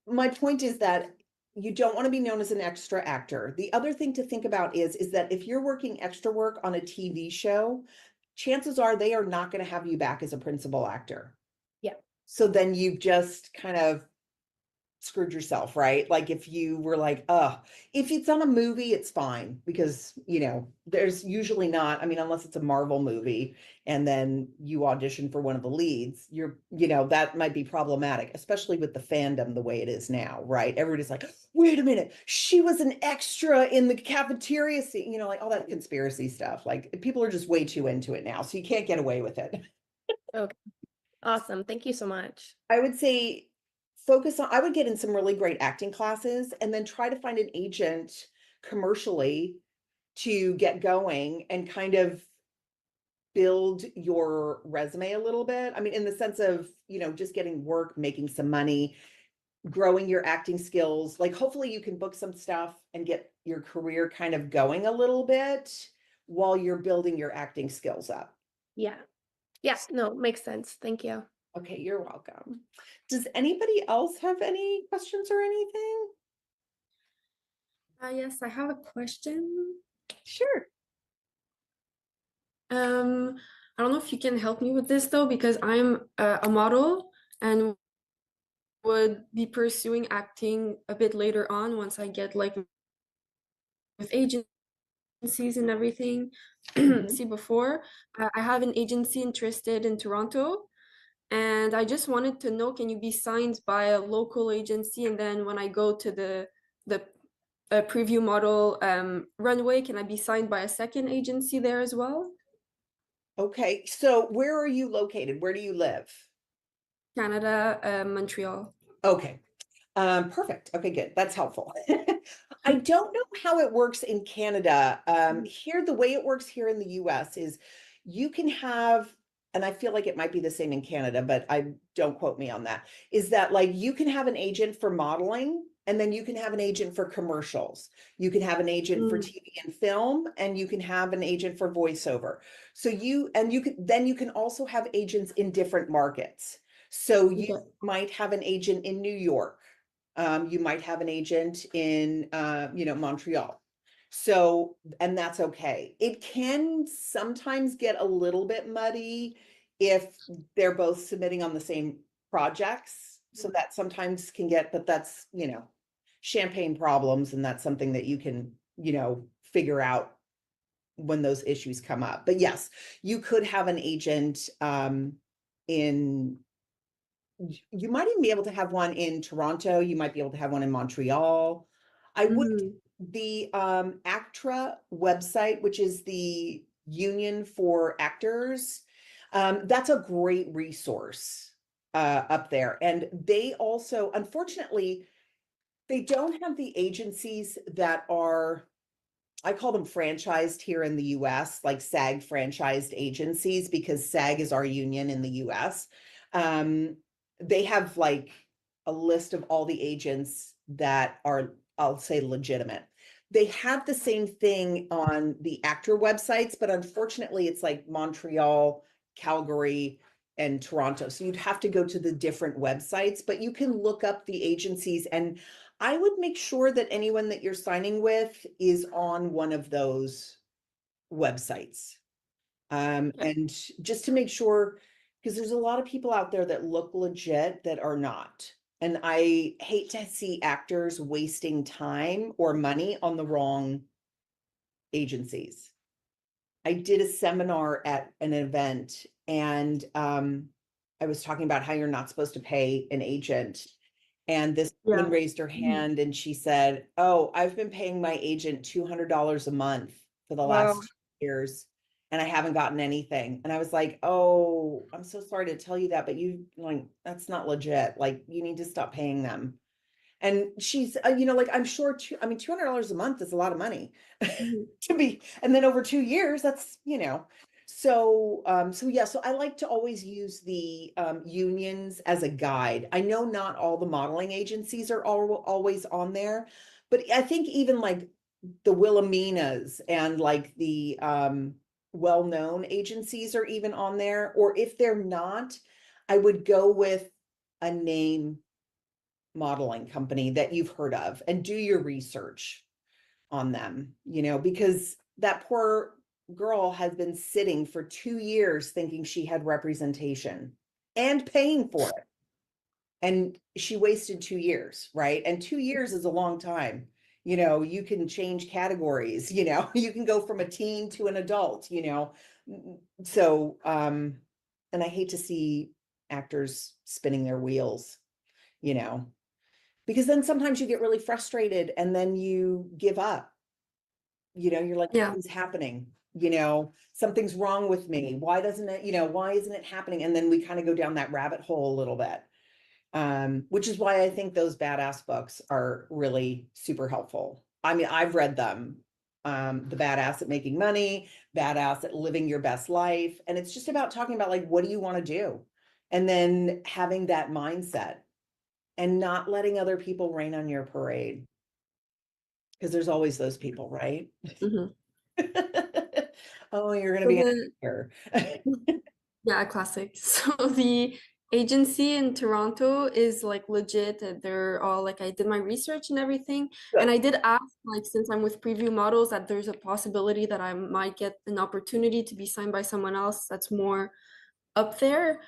my point is that you don't want to be known as an extra actor. The other thing to think about is that if you're working extra work on a TV show, chances are they are not going to have you back as a principal actor. Yeah. So then you've just kind of screwed yourself, right? Like if you were like, if it's on a movie, it's fine because, there's usually not, I mean, unless it's a Marvel movie and then you audition for one of the leads, that might be problematic, especially with the fandom the way it is now, right? Everybody's like, wait a minute, she was an extra in the cafeteria scene, like all that conspiracy stuff. Like people are just way too into it now, so you can't get away with it. Okay. Awesome. Thank you so much. I would say I would get in some really great acting classes and then try to find an agent commercially to get going and kind of build your resume a little bit. I mean, in the sense of, just getting work, making some money, growing your acting skills. Like, hopefully, you can book some stuff and get your career kind of going a little bit while you're building your acting skills up. Yeah. Yeah. No, makes sense. Thank you. Okay, you're welcome. Does anybody else have any questions or anything? Yes, I have a question. Sure. I don't know if you can help me with this though, because I'm a model and would be pursuing acting a bit later on once I get like with agencies and everything. Mhm. See, before I have an agency interested in Toronto, and I just wanted to know, can you be signed by a local agency, and then when I go to the preview model runway, can I be signed by a second agency there as well? Okay, so where are you located? Where do you live? Canada, Montreal. Okay. Perfect. Okay, good. That's helpful. I don't know how it works in Canada. Here, the way it works here in the US is you can have, and I feel like it might be the same in Canada, but I don't quote me on that, is that like you can have an agent for modeling and then you can have an agent for commercials. You can have an agent for Mm, TV and film, and you can have an agent for voiceover. So you can also have agents in different markets. So you okay. might have an agent in New York, you might have an agent in, Montreal. So, and that's okay. It can sometimes get a little bit muddy if they're both submitting on the same projects. So that sometimes can get, but that's, champagne problems. And that's something that you can, figure out when those issues come up. But yes, you could have an agent, in you might even be able to have one in Toronto. You might be able to have one in Montreal. I would Mm, the ACTRA website, which is the union for actors, that's a great resource up there. And they also, unfortunately, they don't have the agencies that are, I call them franchised here in the US, like SAG franchised agencies, because SAG is our union in the US. Um, they have like a list of all the agents that are, I'll say, legitimate. they have the same thing on the actor websites, but unfortunately it's like Montreal, Calgary, and Toronto. So you'd have to go to the different websites, but you can look up the agencies, and I would make sure that anyone that you're signing with is on one of those websites. Okay. And just to make sure, because there's a lot of people out there that look legit that are not. And I hate to see actors wasting time or money on the wrong agencies. I did a seminar at an event, and I was talking about how you're not supposed to pay an agent. And this woman Yeah. raised her hand and she said, "Oh, I've been paying my agent $200 a month for the Wow. last years, and I haven't gotten anything." And I was like, "Oh, I'm so sorry to tell you that, but you like that's not legit. Like you need to stop paying them." And she's, like, I'm sure, $200 a month is a lot of money Mhm. to be, and then over 2 years, that's, so yeah, so I like to always use the unions as a guide. I know not all the modeling agencies are always on there, but I think even like the Wilhelminas and like the well-known agencies are even on there, or if they're not, I would go with a name modeling company that you've heard of and do your research on them, because that poor girl has been sitting for 2 years thinking she had representation and paying for it. And she wasted 2 years, right? And 2 years is a long time. You can change categories, you can go from a teen to an adult. So, and I hate to see actors spinning their wheels, you know, because then sometimes you get really frustrated and then you give up. You're like, Yeah. nothing's happening. Something's wrong with me. Why doesn't it, why isn't it happening? And then we kind of go down that rabbit hole a little bit. Which is why I think those badass books are really super helpful. I mean, I've read them. The Badass at Making Money, Badass at Living Your Best Life. And it's just about talking about like, what do you want to do? And then having that mindset and not letting other people rain on your parade. Because there's always those people, right? Mhm. Oh, you're going to So be an the actor. Yeah, classic. So the agency in Toronto is like legit. They're all like, I did my research and everything. And Good. I did ask, like, since I'm with Preview Models, that there's a possibility that I might get an opportunity to be signed by someone else that's more up there.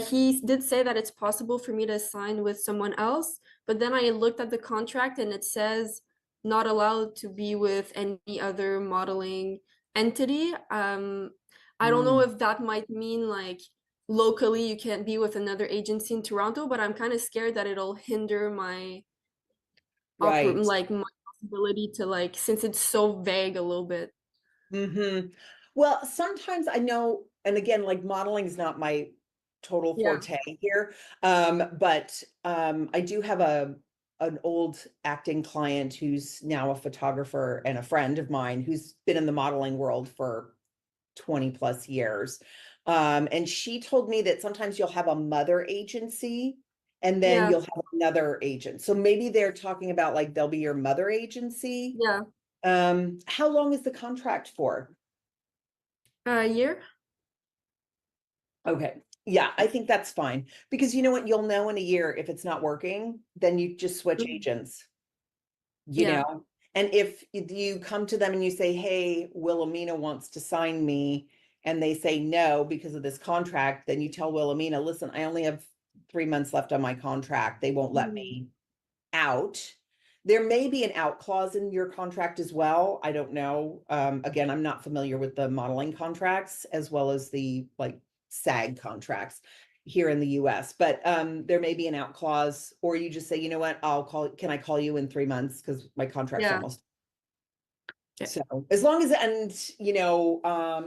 He did say that it's possible for me to sign with someone else, but then I looked at the contract and it says not allowed to be with any other modeling entity. I don't know Mm, if that might mean like locally you can't be with another agency in Toronto, but I'm kind of scared that it'll hinder my right. like my possibility to like, since it's so vague a little bit. Well, sometimes I know, and again, like modeling is not my total Yeah. forte here. But I do have an old acting client who's now a photographer and a friend of mine who's been in the modeling world for 20 plus years. And she told me that sometimes you'll have a mother agency and then Yeah. you'll have another agent. So maybe they're talking about like they'll be your mother agency. Yeah. How long is the contract for? A year. Okay. Yeah, I think that's fine because you know what? You'll know in a year if it's not working, then you just switch Mhm. agents, you Yeah. know? And if you come to them and you say, "Hey, Wilhelmina wants to sign me," and they say no because of this contract, then you tell Wilhelmina, "Listen, I only have 3 months left on my contract. They won't let Mhm. me out." There may be an out clause in your contract as well. I don't know. Again, I'm not familiar with the modeling contracts as well as the like SAG contracts here in the US, but there may be an out clause, or you just say, you know what, can I call you in 3 months? Because my contract's Yeah. almost. Yeah. So as long as, and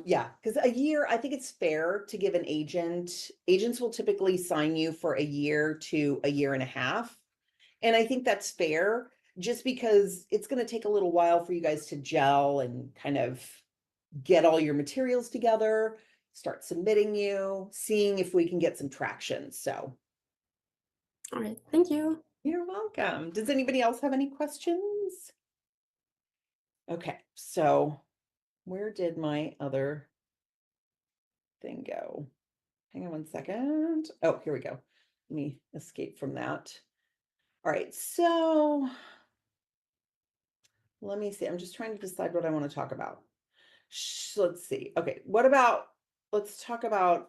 yeah, because a year, I think it's fair to give an agents will typically sign you for a year to a year and a half. And I think that's fair, just because it's going to take a little while for you guys to gel and kind of get all your materials together, start submitting you, seeing if we can get some traction. So All right. Thank you. you're welcome. Does anybody else have any questions? Okay, so where did my other thing go? Hang on one second. Oh, here we go. Let me escape from that. All right, so let me see. I'm just trying to decide what I want to talk about. Let's see. Okay, let's talk about,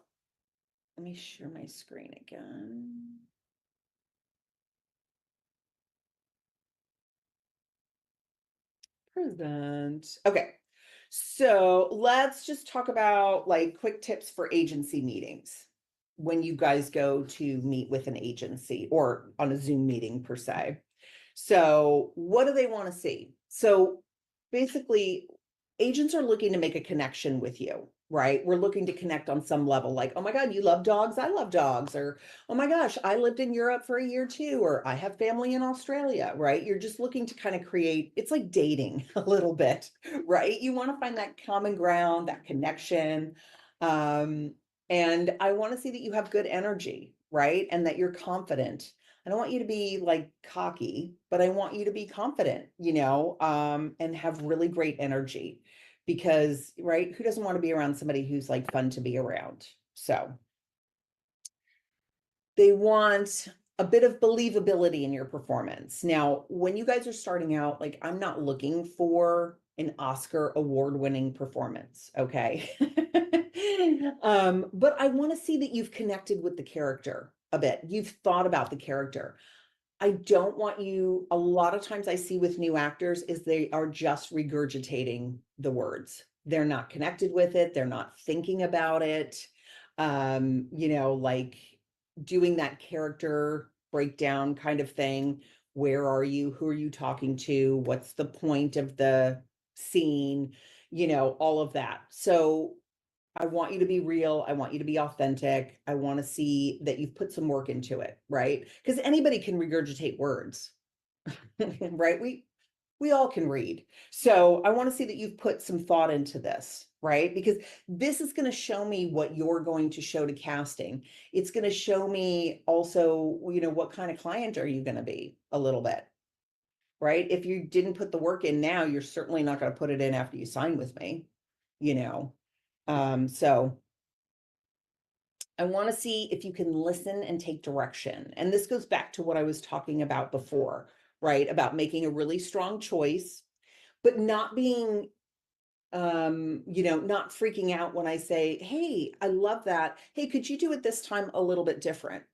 let me share my screen again. Present. Okay. So let's just talk about like quick tips for agency meetings when you guys go to meet with an agency or on a Zoom meeting per se. So what do they want to see? So basically, agents are looking to make a connection with you, right? We're looking to connect on some level, like, oh my God, you love dogs, I love dogs, or oh my gosh, I lived in Europe for a year too, or I have family in Australia, right? You're just looking to kind of create, it's like dating a little bit, right? You want to find that common ground, that connection. And I want to see that you have good energy, right? And that you're confident. I don't want you to be like cocky, but I want you to be confident, and have really great energy because, right, who doesn't want to be around somebody who's like fun to be around? So they want a bit of believability in your performance. Now, when you guys are starting out, like I'm not looking for an Oscar award-winning performance, okay? But I want to see that you've connected with the character a bit. You've thought about the character. I don't want you, a lot of times I see with new actors is they are just regurgitating the words. They're not connected with it. They're not thinking about it. Like doing that character breakdown kind of thing. Where are you? Who are you talking to? What's the point of the scene? All of that. So I want you to be real. I want you to be authentic. I want to see that you've put some work into it, right? Because anybody can regurgitate words, right? We all can read. So I want to see that you've put some thought into this, right? Because this is going to show me what you're going to show to casting. It's going to show me also, what kind of client are you going to be a little bit, right? If you didn't put the work in now, you're certainly not going to put it in after you sign with me, you know. So I want to see if you can listen and take direction. And this goes back to what I was talking about before, right? About making a really strong choice, but not being, not freaking out when I say, hey, I love that. Hey, could you do it this time a little bit different?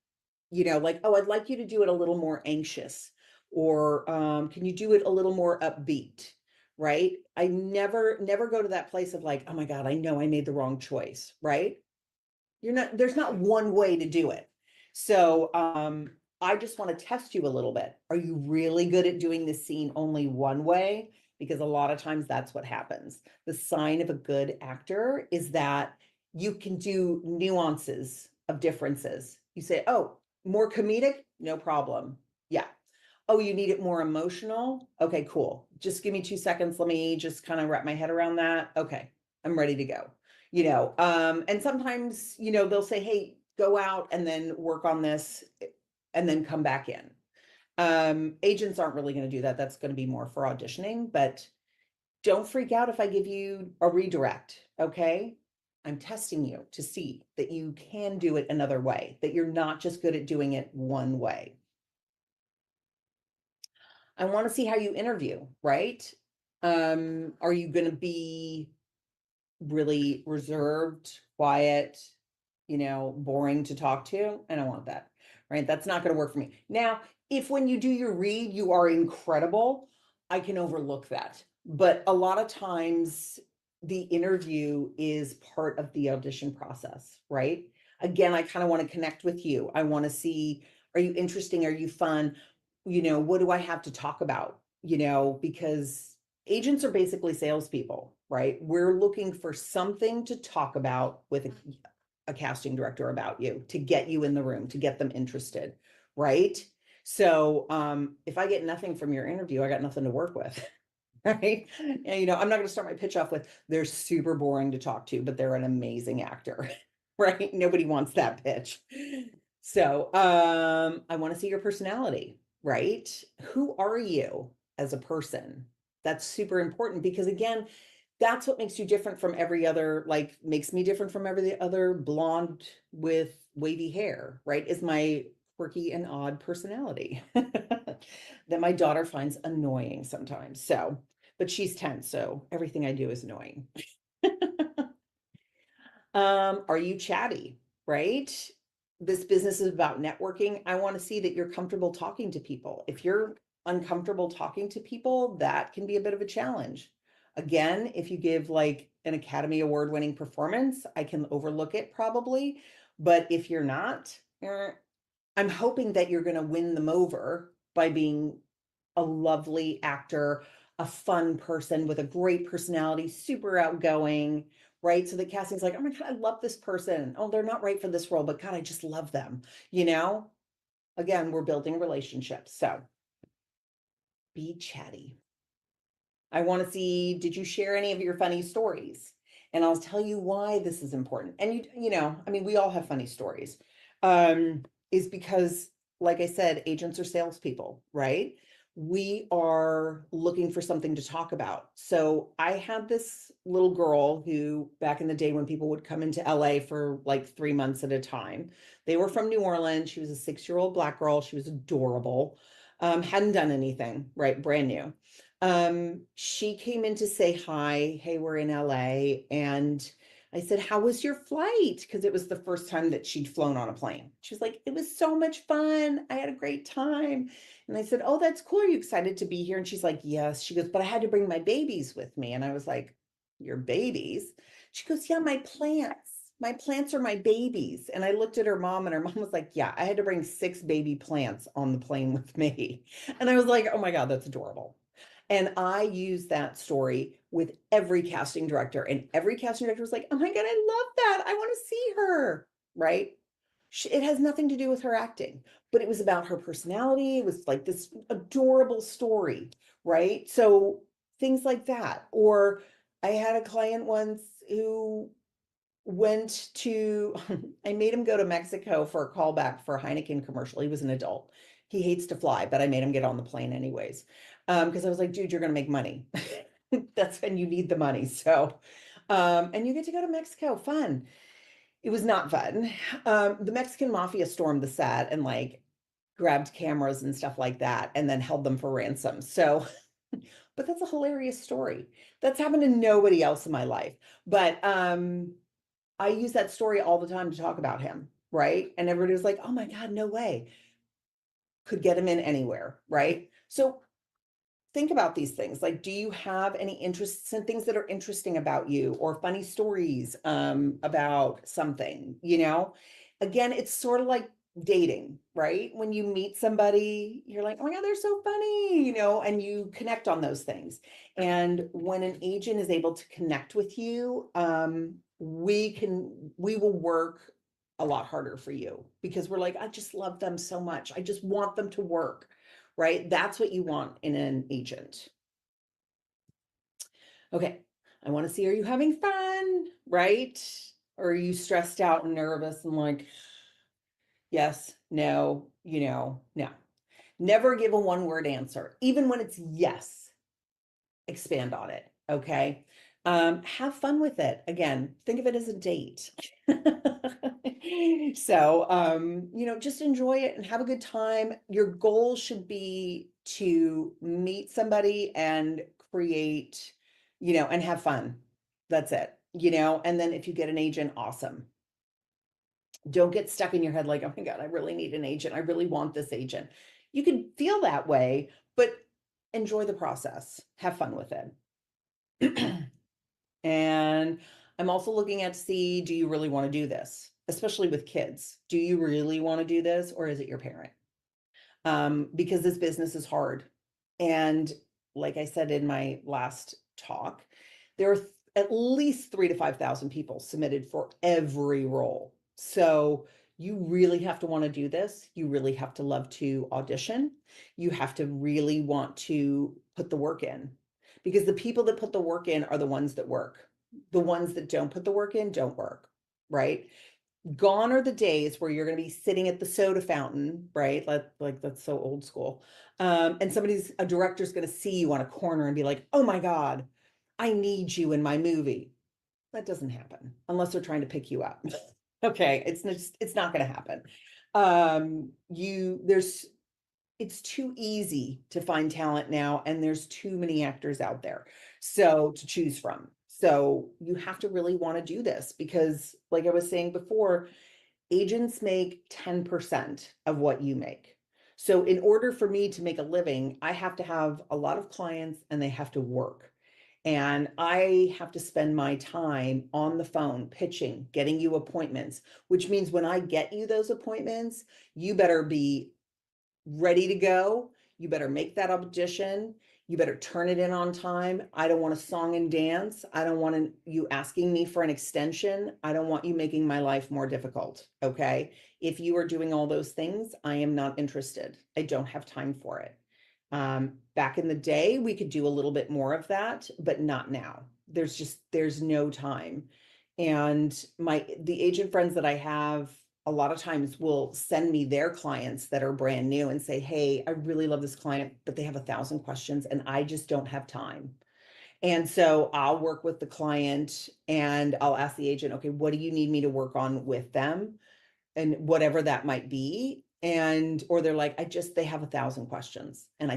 Like, oh, I'd like you to do it a little more anxious, or can you do it a little more upbeat? Right? I never go to that place of like, oh my God, I know I made the wrong choice, right? There's not one way to do it. So I just want to test you a little bit. Are you really good at doing the scene only one way? Because a lot of times that's what happens. The sign of a good actor is that you can do nuances of differences. You say, oh, more comedic, no problem. Yeah. Oh, you need it more emotional? Okay, cool. Just give me 2 seconds. Let me just kind of wrap my head around that. Okay, I'm ready to go. And sometimes, they'll say, hey, go out and then work on this and then come back in. Agents aren't really going to do that. That's going to be more for auditioning, but don't freak out if I give you a redirect. Okay. I'm testing you to see that you can do it another way, that you're not just good at doing it one way. I want to see how you interview, right? Are you going to be really reserved, quiet, boring to talk to? I don't want that, right? That's not going to work for me. Now, if when you do your read, you are incredible, I can overlook that. But a lot of times the interview is part of the audition process, right? Again, I kind of want to connect with you. I want to see, are you interesting? Are you fun? What do I have to talk about? Because agents are basically salespeople, right? We're looking for something to talk about with a casting director about you to get you in the room, to get them interested, right? So if I get nothing from your interview, I got nothing to work with. Right. And, I'm not going to start my pitch off with they're super boring to talk to, but they're an amazing actor. Right. Nobody wants that pitch. So I want to see your personality, right? Who are you as a person? That's super important because again, that's what makes you different from every other, like makes me different from every other blonde with wavy hair, right? Is my quirky and odd personality that my daughter finds annoying sometimes. So, but she's 10, so everything I do is annoying. Are you chatty, right? This business is about networking. I want to see that you're comfortable talking to people. If you're uncomfortable talking to people, that can be a bit of a challenge. Again, if you give like an Academy Award winning performance, I can overlook it probably. But if you're not, I'm hoping that you're going to win them over by being a lovely actor, a fun person with a great personality, super outgoing, right? So the casting's like, oh my God, I love this person. Oh, they're not right for this role, but God, I just love them. You know, again, we're building relationships. So be chatty. I want to see, did you share any of your funny stories? And I'll tell you why this is important. And you know, I mean, we all have funny stories. Is because, like I said, agents are salespeople, right? We are looking for something to talk about. So I had this little girl who, back in the day when people would come into LA for like 3 months at a time, they were from New Orleans. She was a 6-year-old Black girl. She was adorable. Hadn't done anything, right? Brand new. She came in to say hi. Hey, we're in LA. And I said, how was your flight? Because it was the first time that she'd flown on a plane. She was like, it was so much fun. I had a great time. And I said, oh, that's cool. Are you excited to be here? And she's like, yes. She goes, but I had to bring my babies with me. And I was like, your babies? She goes, yeah, my plants. My plants are my babies. And I looked at her mom, and her mom was like, yeah, I had to bring 6 baby plants on the plane with me. And I was like, oh my God, that's adorable. And I use that story with every casting director, and every casting director was like, oh my God, I love that. I want to see her. Right. It has nothing to do with her acting, but it was about her personality. It was like this adorable story. Right. So things like that. Or I had a client once who went to, I made him go to Mexico for a callback for a Heineken commercial. He was an adult. He hates to fly, but I made him get on the plane anyways. Because I was like, dude, you're going to make money. That's when you need the money. So, and you get to go to Mexico. Fun. It was not fun. The Mexican mafia stormed the set and like grabbed cameras and stuff like that and then held them for ransom. So, but that's a hilarious story. That's happened to nobody else in my life. But I use that story all the time to talk about him, right? And everybody was like, oh my God, no way. Could get him in anywhere, right? So think about these things. Like, do you have any interests and things that are interesting about you or funny stories about something, you know? Again, it's sort of like dating, right? When you meet somebody, you're like, oh my God, they're so funny, you know, and you connect on those things. And when an agent is able to connect with you, we will work a lot harder for you because we're like, I just love them so much. I just want them to work, right? That's what you want in an agent. Okay, I want to see, are you having fun, right? Or are you stressed out and nervous and like, yes, no, you know, no. Never give a one-word answer. Even when it's yes, expand on it, okay? Have fun with it. Again, think of it as a date. So, you know, just enjoy it and have a good time. Your goal should be to meet somebody and create, you know, and have fun. That's it, you know, and then if you get an agent, awesome. Don't get stuck in your head like, oh my God, I really need an agent. I really want this agent. You can feel that way, but enjoy the process. Have fun with it. And I'm also looking at to see, do you really want to do this? Especially with kids. Do you really want to do this, or is it your parent? Because this business is hard. And like I said in my last talk, there are at least 3 to 5,000 people submitted for every role. So you really have to want to do this. You really have to love to audition. You have to really want to put the work in, because the people that put the work in are the ones that work. The ones that don't put the work in don't work, right? Gone are the days where you're going to be sitting at the soda fountain, right? Like that's so old school. And a director's going to see you on a corner and be like, oh my God, I need you in my movie. That doesn't happen unless they're trying to pick you up. Okay, it's not going to happen. It's too easy to find talent now, and there's too many actors out there so to choose from. So you have to really want to do this because, like I was saying before, agents make 10% of what you make. So in order for me to make a living, I have to have a lot of clients and they have to work. And I have to spend my time on the phone pitching, getting you appointments, which means when I get you those appointments, you better be ready to go. You better make that audition. You better turn it in on time. I don't want a song and dance. I don't want you asking me for an extension. I don't want you making my life more difficult. Okay. If you are doing all those things, I am not interested. I don't have time for it. Back in the day, we could do a little bit more of that, but not now. There's no time. And the agent friends that I have a lot of times will send me their clients that are brand new and say, hey, I really love this client, but they have 1,000 questions and I just don't have time. And so I'll work with the client and I'll ask the agent, okay, what do you need me to work on with them? And whatever that might be. Or they're like, they have 1,000 questions and I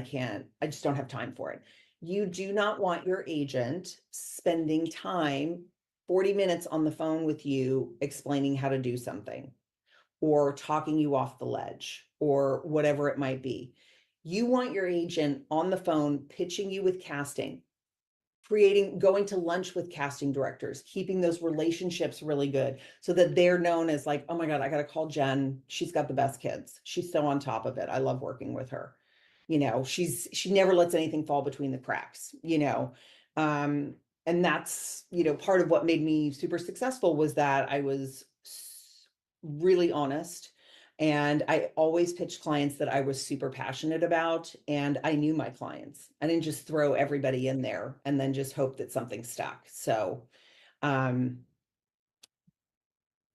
just don't have time for it. You do not want your agent spending time 40 minutes on the phone with you explaining how to do something or talking you off the ledge or whatever it might be. You want your agent on the phone pitching you with casting, going to lunch with casting directors, keeping those relationships really good so that they're known as like, oh my God, I got to call Jen. She's got the best kids. She's so on top of it. I love working with her. She never lets anything fall between the cracks, and that's, part of what made me super successful was that I was really honest. And I always pitched clients that I was super passionate about. And I knew my clients. I didn't just throw everybody in there and then just hope that something stuck. So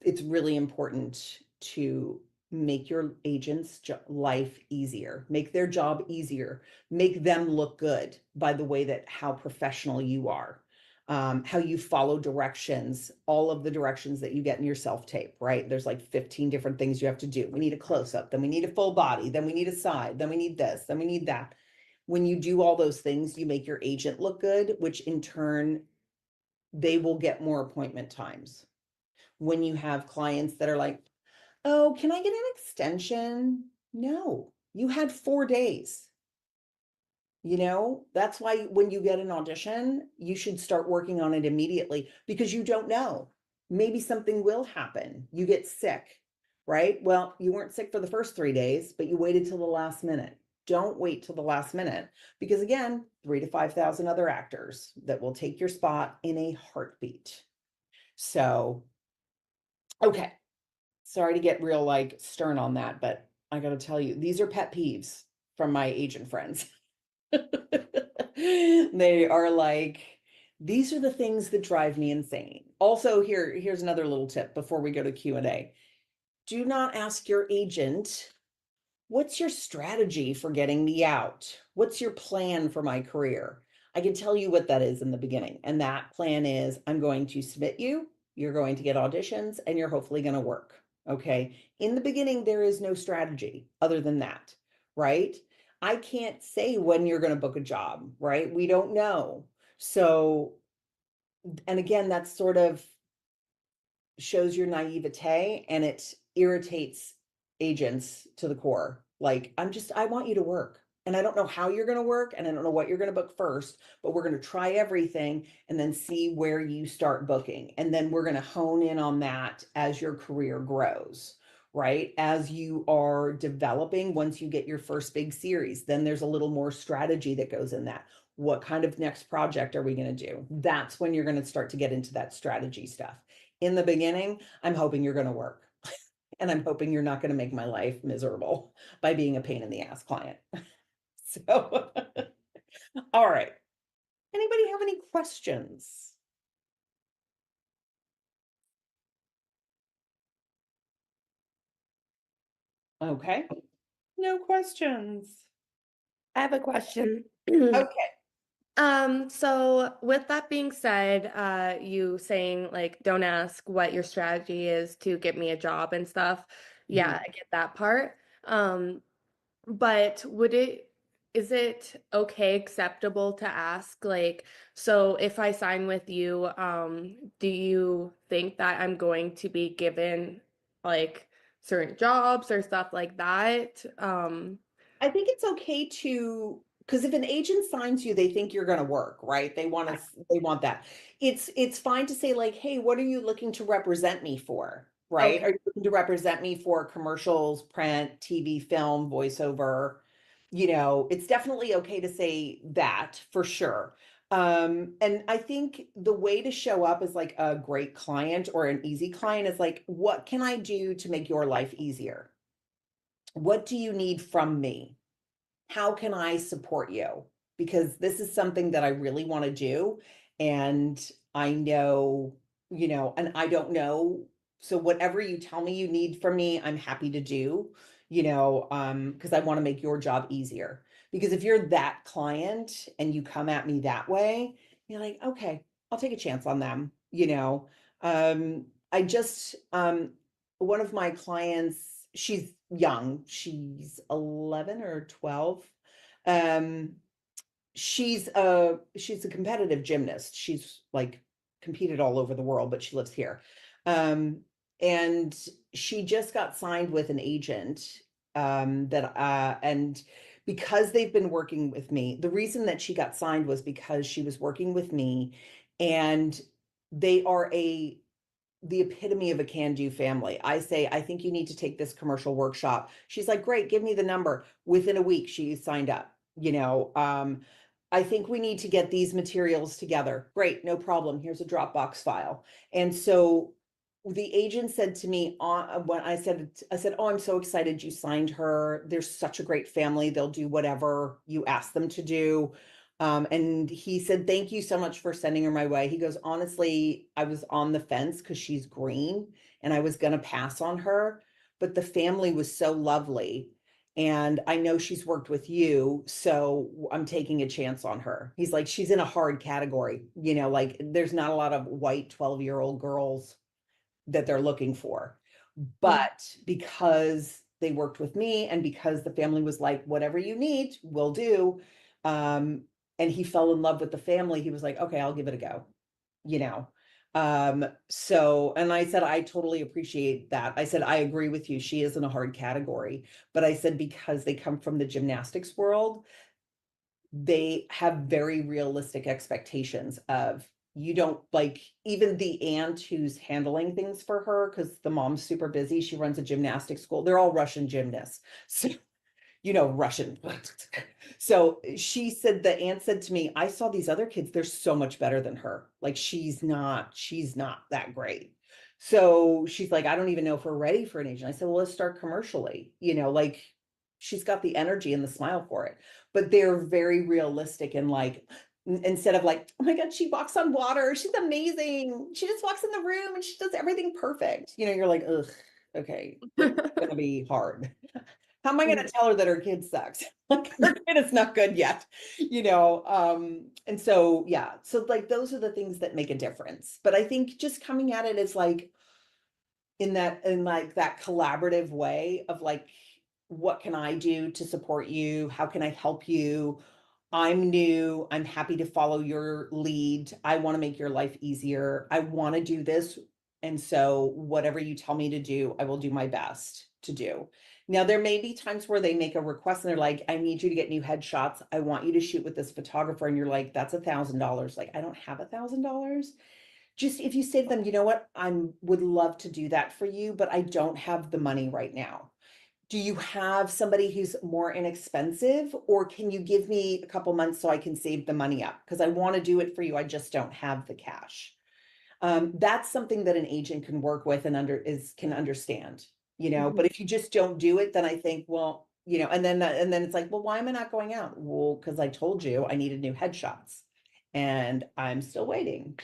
it's really important to make your agent's life easier, make their job easier, make them look good by the way that how professional you are. How you follow directions, all of the directions that you get in your self-tape, right? There's like 15 different things you have to do. We need a close-up, then we need a full body, then we need a side, then we need this, then we need that. When you do all those things, you make your agent look good, which in turn, they will get more appointment times. When you have clients that are like, oh, can I get an extension? No, you had 4 days. That's why when you get an audition, you should start working on it immediately because you don't know. Maybe something will happen. You get sick, right? Well, you weren't sick for the first 3 days, but you waited till the last minute. Don't wait till the last minute because again, 3,000 to 5,000 other actors that will take your spot in a heartbeat. So, okay. Sorry to get real like stern on that, but I got to tell you, these are pet peeves from my agent friends. They are like, these are the things that drive me insane. Also, here's another little tip before we go to Q&A. Do not ask your agent, what's your strategy for getting me out? What's your plan for my career? I can tell you what that is in the beginning. And that plan is I'm going to submit you, you're going to get auditions, and you're hopefully going to work. Okay. In the beginning, there is no strategy other than that, right? I can't say when you're going to book a job, right? We don't know. So, and again, that's sort of shows your naivete and it irritates agents to the core. Like, I want you to work. And I don't know how you're going to work and I don't know what you're going to book first, but we're going to try everything and then see where you start booking. And then we're going to hone in on that as your career grows, right? As you are developing, once you get your first big series, then there's a little more strategy that goes in that. What kind of next project are we going to do? That's when you're going to start to get into that strategy stuff. In the beginning, I'm hoping you're going to work. And I'm hoping you're not going to make my life miserable by being a pain in the ass client. So, all right. Anybody have any questions? Okay. No questions. I have a question. Okay. So with that being said, you saying like don't ask what your strategy is to get me a job and stuff. Yeah, Mhm. I get that part. But is it okay, acceptable to ask, like, so if I sign with you, do you think that I'm going to be given like certain jobs or stuff like that? I think it's okay to, because if an agent signs you, they think you're going to work, right? They want that. It's fine to say like, hey, what are you looking to represent me for? Right? Okay. Are you looking to represent me for commercials, print, TV, film, voiceover? It's definitely okay to say that for sure. And I think the way to show up as like a great client or an easy client is like, what can I do to make your life easier? What do you need from me? How can I support you? Because this is something that I really want to do. And I know, and I don't know. So whatever you tell me you need from me, I'm happy to do, because I want to make your job easier. Because if you're that client and you come at me that way, you're like, okay, I'll take a chance on them. I just one of my clients, she's young, she's 11 or 12. Um, she's a competitive gymnast. She's like competed all over the world, but she lives here. Um, and she just got signed with an agent that and because they've been working with me, the reason that she got signed was because she was working with me and they are the epitome of a can-do family. I say, I think you need to take this commercial workshop. She's like, great, give me the number. Within a week, she signed up. I think we need to get these materials together. Great, no problem. Here's a Dropbox file. And so the agent said to me when I said, oh, I'm so excited you signed her. They're such a great family. They'll do whatever you ask them to do. And he said, thank you so much for sending her my way. He goes, honestly, I was on the fence because she's green and I was going to pass on her, but the family was so lovely. And I know she's worked with you, so I'm taking a chance on her. He's like, she's in a hard category, like there's not a lot of white 12-year-old girls that they're looking for. Mm. But because they worked with me and because the family was like, whatever you need, we'll do. Um, and he fell in love with the family. He was like, okay, I'll give it a go, you know. And I said, I totally appreciate that. I said, I agree with you. She is in a hard category. But I said, because they come from the gymnastics world, they have very realistic expectations of you don't like even the aunt who's handling things for her because the mom's super busy. She runs a gymnastics school. They're all Russian gymnasts. So Russian. So the aunt said to me, I saw these other kids, they're so much better than her. Like she's not that great. So she's like, I don't even know if we're ready for an agent. I said, well, let's start commercially, like she's got the energy and the smile for it. But they're very realistic and like, instead of like, oh my God, she walks on water. She's amazing. She just walks in the room and she does everything perfect. You're like, ugh, okay, this is gonna be hard. How am I going to tell her that her kid sucks? Like her kid is not good yet. And so yeah, so like those are the things that make a difference. But I think just coming at it is like in like that collaborative way of like, what can I do to support you? How can I help you? I'm new. I'm happy to follow your lead. I want to make your life easier. I want to do this. And so, whatever you tell me to do, I will do my best to do. Now, there may be times where they make a request and they're like, I need you to get new headshots. I want you to shoot with this photographer. And you're like, that's $1,000. Like, I don't have $1,000. Just if you say to them, you know what, I would love to do that for you, but I don't have the money right now. Do you have somebody who's more inexpensive, or can you give me a couple months so I can save the money up? Because I want to do it for you. I just don't have the cash. That's something that an agent can work with and can understand, Mhm. but if you just don't do it, then I think, well, and then it's like, well, why am I not going out? Well, because I told you I needed new headshots and I'm still waiting.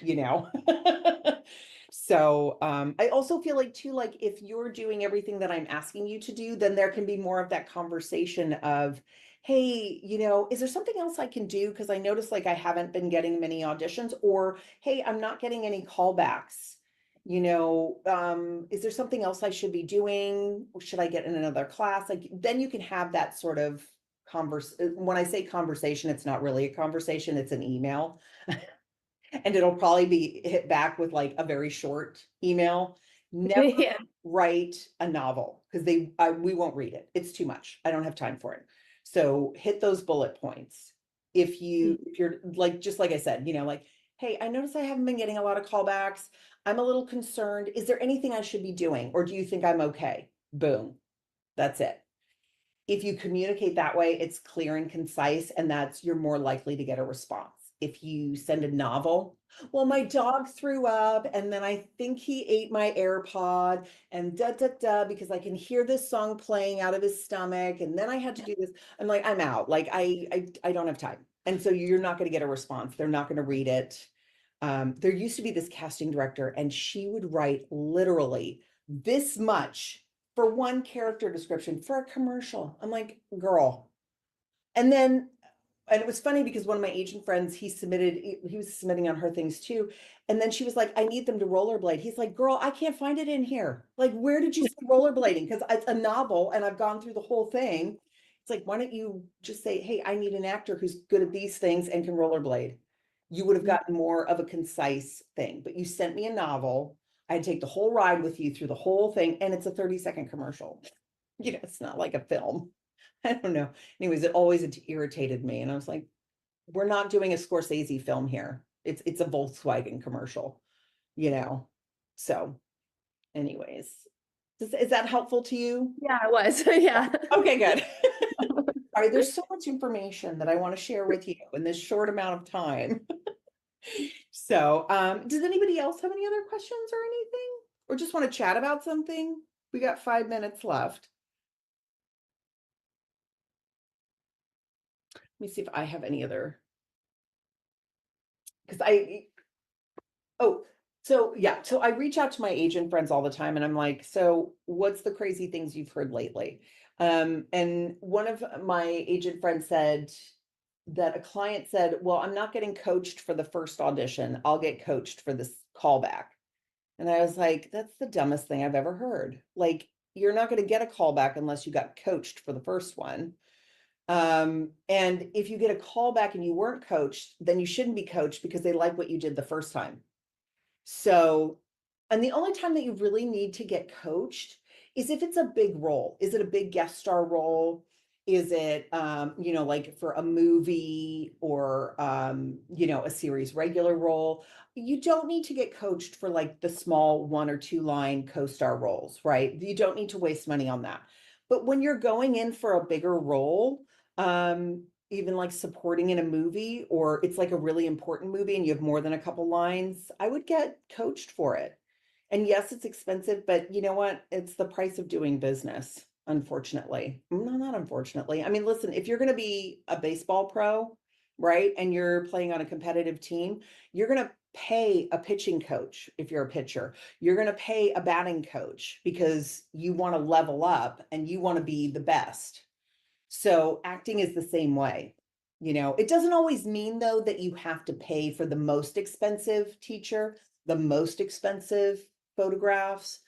So I also feel like too, like if you're doing everything that I'm asking you to do, then there can be more of that conversation of, hey, you know, is there something else I can do? Because I noticed like I haven't been getting many auditions, or hey, I'm not getting any callbacks. You know, is there something else I should be doing? Should I get in another class? Like then you can have that sort of when I say conversation, it's not really a conversation, it's an email. And it'll probably be hit back with like a very short email. Never Yeah. write a novel because we won't read it. It's too much. I don't have time for it. So hit those bullet points. If you're like, just like I said, you know, like, hey, I notice I haven't been getting a lot of callbacks. I'm a little concerned. Is there anything I should be doing? Or do you think I'm okay? Boom. That's it. If you communicate that way, it's clear and concise, and that's you're more likely to get a response. If you send a novel, well, my dog threw up, and then I think he ate my AirPod, and da da da, because I can hear this song playing out of his stomach, and then I had to do this. I'm like, I'm out. Like, I don't have time. And so you're not going to get a response. They're not going to read it. There used to be this casting director, and she would write literally this much for one character description for a commercial. I'm like, girl. And then, and it was funny because one of my agent friends, he was submitting on her things too. And then she was like, I need them to rollerblade. He's like, girl, I can't find it in here. Like, where did you say rollerblading? Because it's a novel and I've gone through the whole thing. It's like, why don't you just say, hey, I need an actor who's good at these things and can rollerblade? You would have gotten more of a concise thing, but you sent me a novel. I'd take the whole ride with you through the whole thing, and it's a 30-second commercial. You know, it's not like a film. I don't know. Anyways, it always irritated me. And I was like, we're not doing a Scorsese film here. It's a Volkswagen commercial, you know. So, anyways, is that helpful to you? Yeah, it was. Yeah. Okay, good. All right, there's so much information that I want to share with you in this short amount of time. So, does anybody else have any other questions or anything? Or just want to chat about something? We got 5 minutes left. Let me see if I have any other. Because oh, so yeah, so I reach out to my agent friends all the time and I'm like, so what's the crazy things you've heard lately? And one of my agent friends said that a client said, well, I'm not getting coached for the first audition. I'll get coached for this callback. And I was like, that's the dumbest thing I've ever heard. Like, you're not going to get a callback unless you got coached for the first one. And if you get a callback and you weren't coached, then you shouldn't be coached because they like what you did the first time. So, and the only time that you really need to get coached is if it's a big role. Is it a big guest star role? Is it, you know, like for a movie or, you know, a series regular role? You don't need to get coached for like the small 1 or 2 line co-star roles, right? You don't need to waste money on that. But when you're going in for a bigger role, even like supporting in a movie, or it's like a really important movie and you have more than a couple lines, I would get coached for it. And yes, it's expensive, but you know what? It's the price of doing business, unfortunately. No, not unfortunately. I mean, listen, if you're going to be a baseball pro, right, and you're playing on a competitive team, you're going to pay a pitching coach if you're a pitcher. You're going to pay a batting coach because you want to level up and you want to be the best. So acting is the same way. You know, it doesn't always mean though that you have to pay for the most expensive teacher, the most expensive photographs.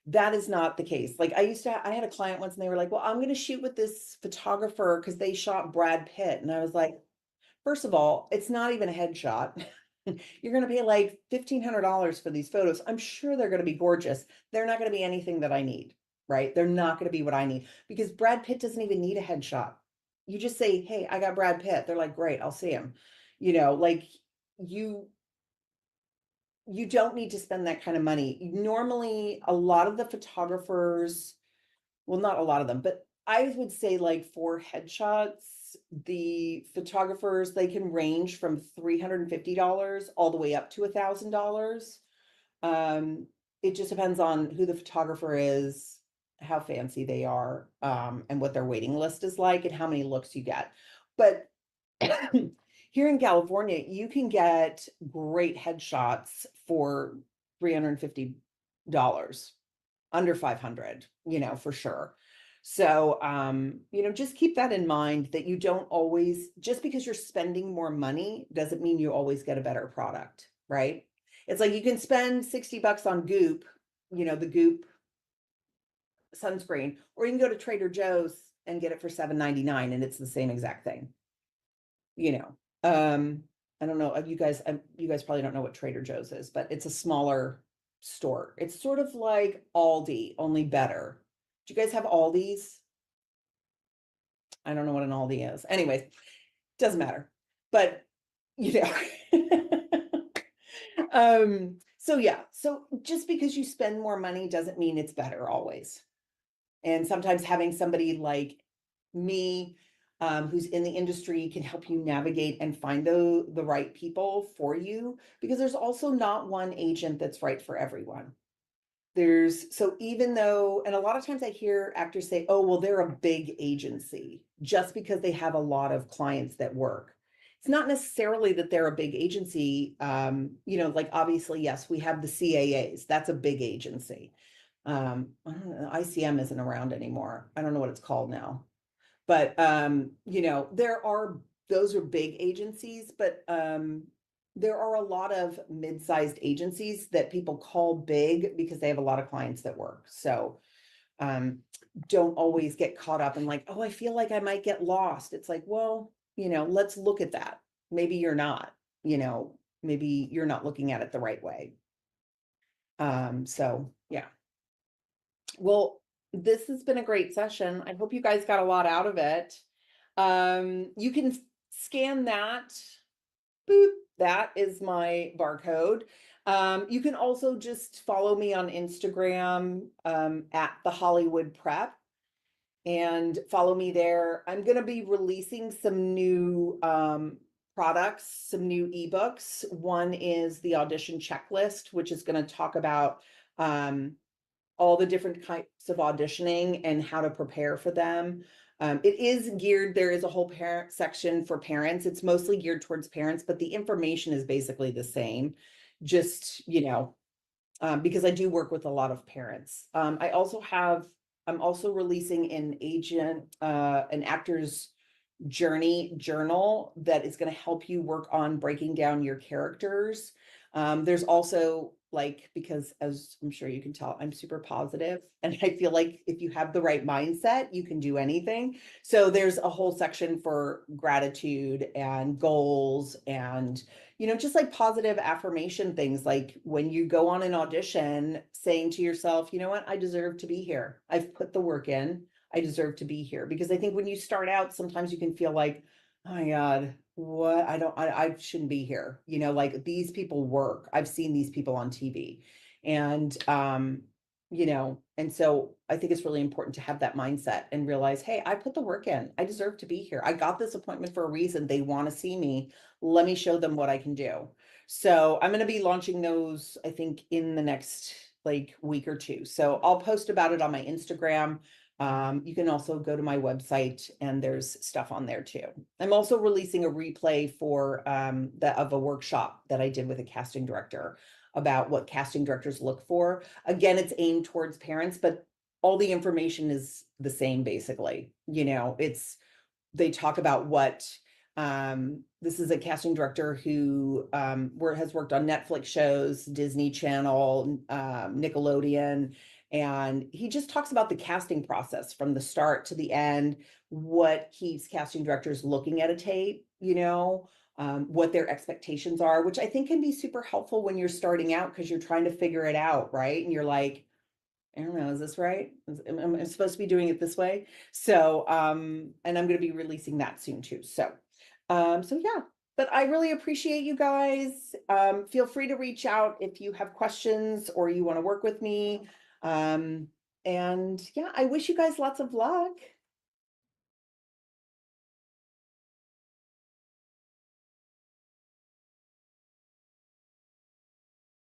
That is not the case. Like I had a client once and they were like, well, I'm going to shoot with this photographer because they shot Brad Pitt. And I was like, first of all, it's not even a headshot. You're going to pay like $1,500 for these photos. I'm sure they're going to be gorgeous. They're not going to be anything that I need, right? They're not going to be what I need because Brad Pitt doesn't even need a headshot. You just say, hey, I got Brad Pitt. They're like, great, I'll see him. You know, like you you don't need to spend that kind of money. Normally, a lot of the photographers, well, not a lot of them, but I would say like for headshots, the photographers, they can range from $350 all the way up to $1,000. Um, it just depends on who the photographer is, how fancy they are, and what their waiting list is like and how many looks you get. But here in California, you can get great headshots for $350, under 500, for sure. So, just keep that in mind, that you don't always, just because you're spending more money doesn't mean you always get a better product, right? It's like you can spend $60 on Goop, the Goop sunscreen, or you can go to Trader Joe's and get it for $7.99 and it's the same exact thing. I don't know, you guys probably don't know what Trader Joe's is, but it's a smaller store. It's sort of like Aldi, only better. Do you guys have Aldi's? I don't know what an Aldi is. Anyways, doesn't matter. But so yeah, so just because you spend more money doesn't mean it's better always. And sometimes having somebody like me, who's in the industry, can help you navigate and find the right people for you, because there's also not one agent that's right for everyone. So even though, and a lot of times I hear actors say, oh, well, they're a big agency just because they have a lot of clients that work. It's not necessarily that they're a big agency. Like obviously, yes, we have the CAAs. That's a big agency. I don't know, ICM isn't around anymore. I don't know what it's called now. But those are big agencies, but there are a lot of mid-sized agencies that people call big because they have a lot of clients that work. So don't always get caught up in like, oh, I feel like I might get lost. It's like, well, let's look at that. Maybe you're not, maybe you're not looking at it the right way. So yeah. Well, this has been a great session. I hope you guys got a lot out of it. You can scan that. Boop. That is my barcode. You can also just follow me on Instagram at the Hollywood Prep and follow me there. I'm going to be releasing some new products, some new ebooks. One is the audition checklist, which is going to talk about all the different types of auditioning and how to prepare for them. It is geared, there is a whole parent section for parents. It's mostly geared towards parents, but the information is basically the same. Just, because I do work with a lot of parents. I'm also releasing an actor's journey journal that is going to help you work on breaking down your characters. There's also, because as I'm sure you can tell, I'm super positive, and I feel like if you have the right mindset, you can do anything. So there's a whole section for gratitude and goals and, just like positive affirmation things, like when you go on an audition, saying to yourself, you know what, I deserve to be here. I've put the work in. I deserve to be here. Because I think when you start out, sometimes you can feel like, oh my God, what, I shouldn't be here. Like these people work. I've seen these people on TV. And, and so I think it's really important to have that mindset and realize, hey, I put the work in. I deserve to be here. I got this appointment for a reason. They want to see me. Let me show them what I can do. So I'm going to be launching those, I think, in the next week or two. So I'll post about it on my Instagram. You can also go to my website and there's stuff on there too. I'm also releasing a replay of a workshop that I did with a casting director about what casting directors look for. Again, it's aimed towards parents, but all the information is the same basically. They talk about what this is a casting director who has worked on Netflix shows, Disney Channel, Nickelodeon. And he just talks about the casting process from the start to the end, what keeps casting directors looking at a tape, what their expectations are, which I think can be super helpful when you're starting out because you're trying to figure it out, right? And you're like, I don't know, is this right? Am I supposed to be doing it this way? So, and I'm going to be releasing that soon too. So yeah, but I really appreciate you guys. Feel free to reach out if you have questions or you want to work with me. And yeah, I wish you guys lots of luck.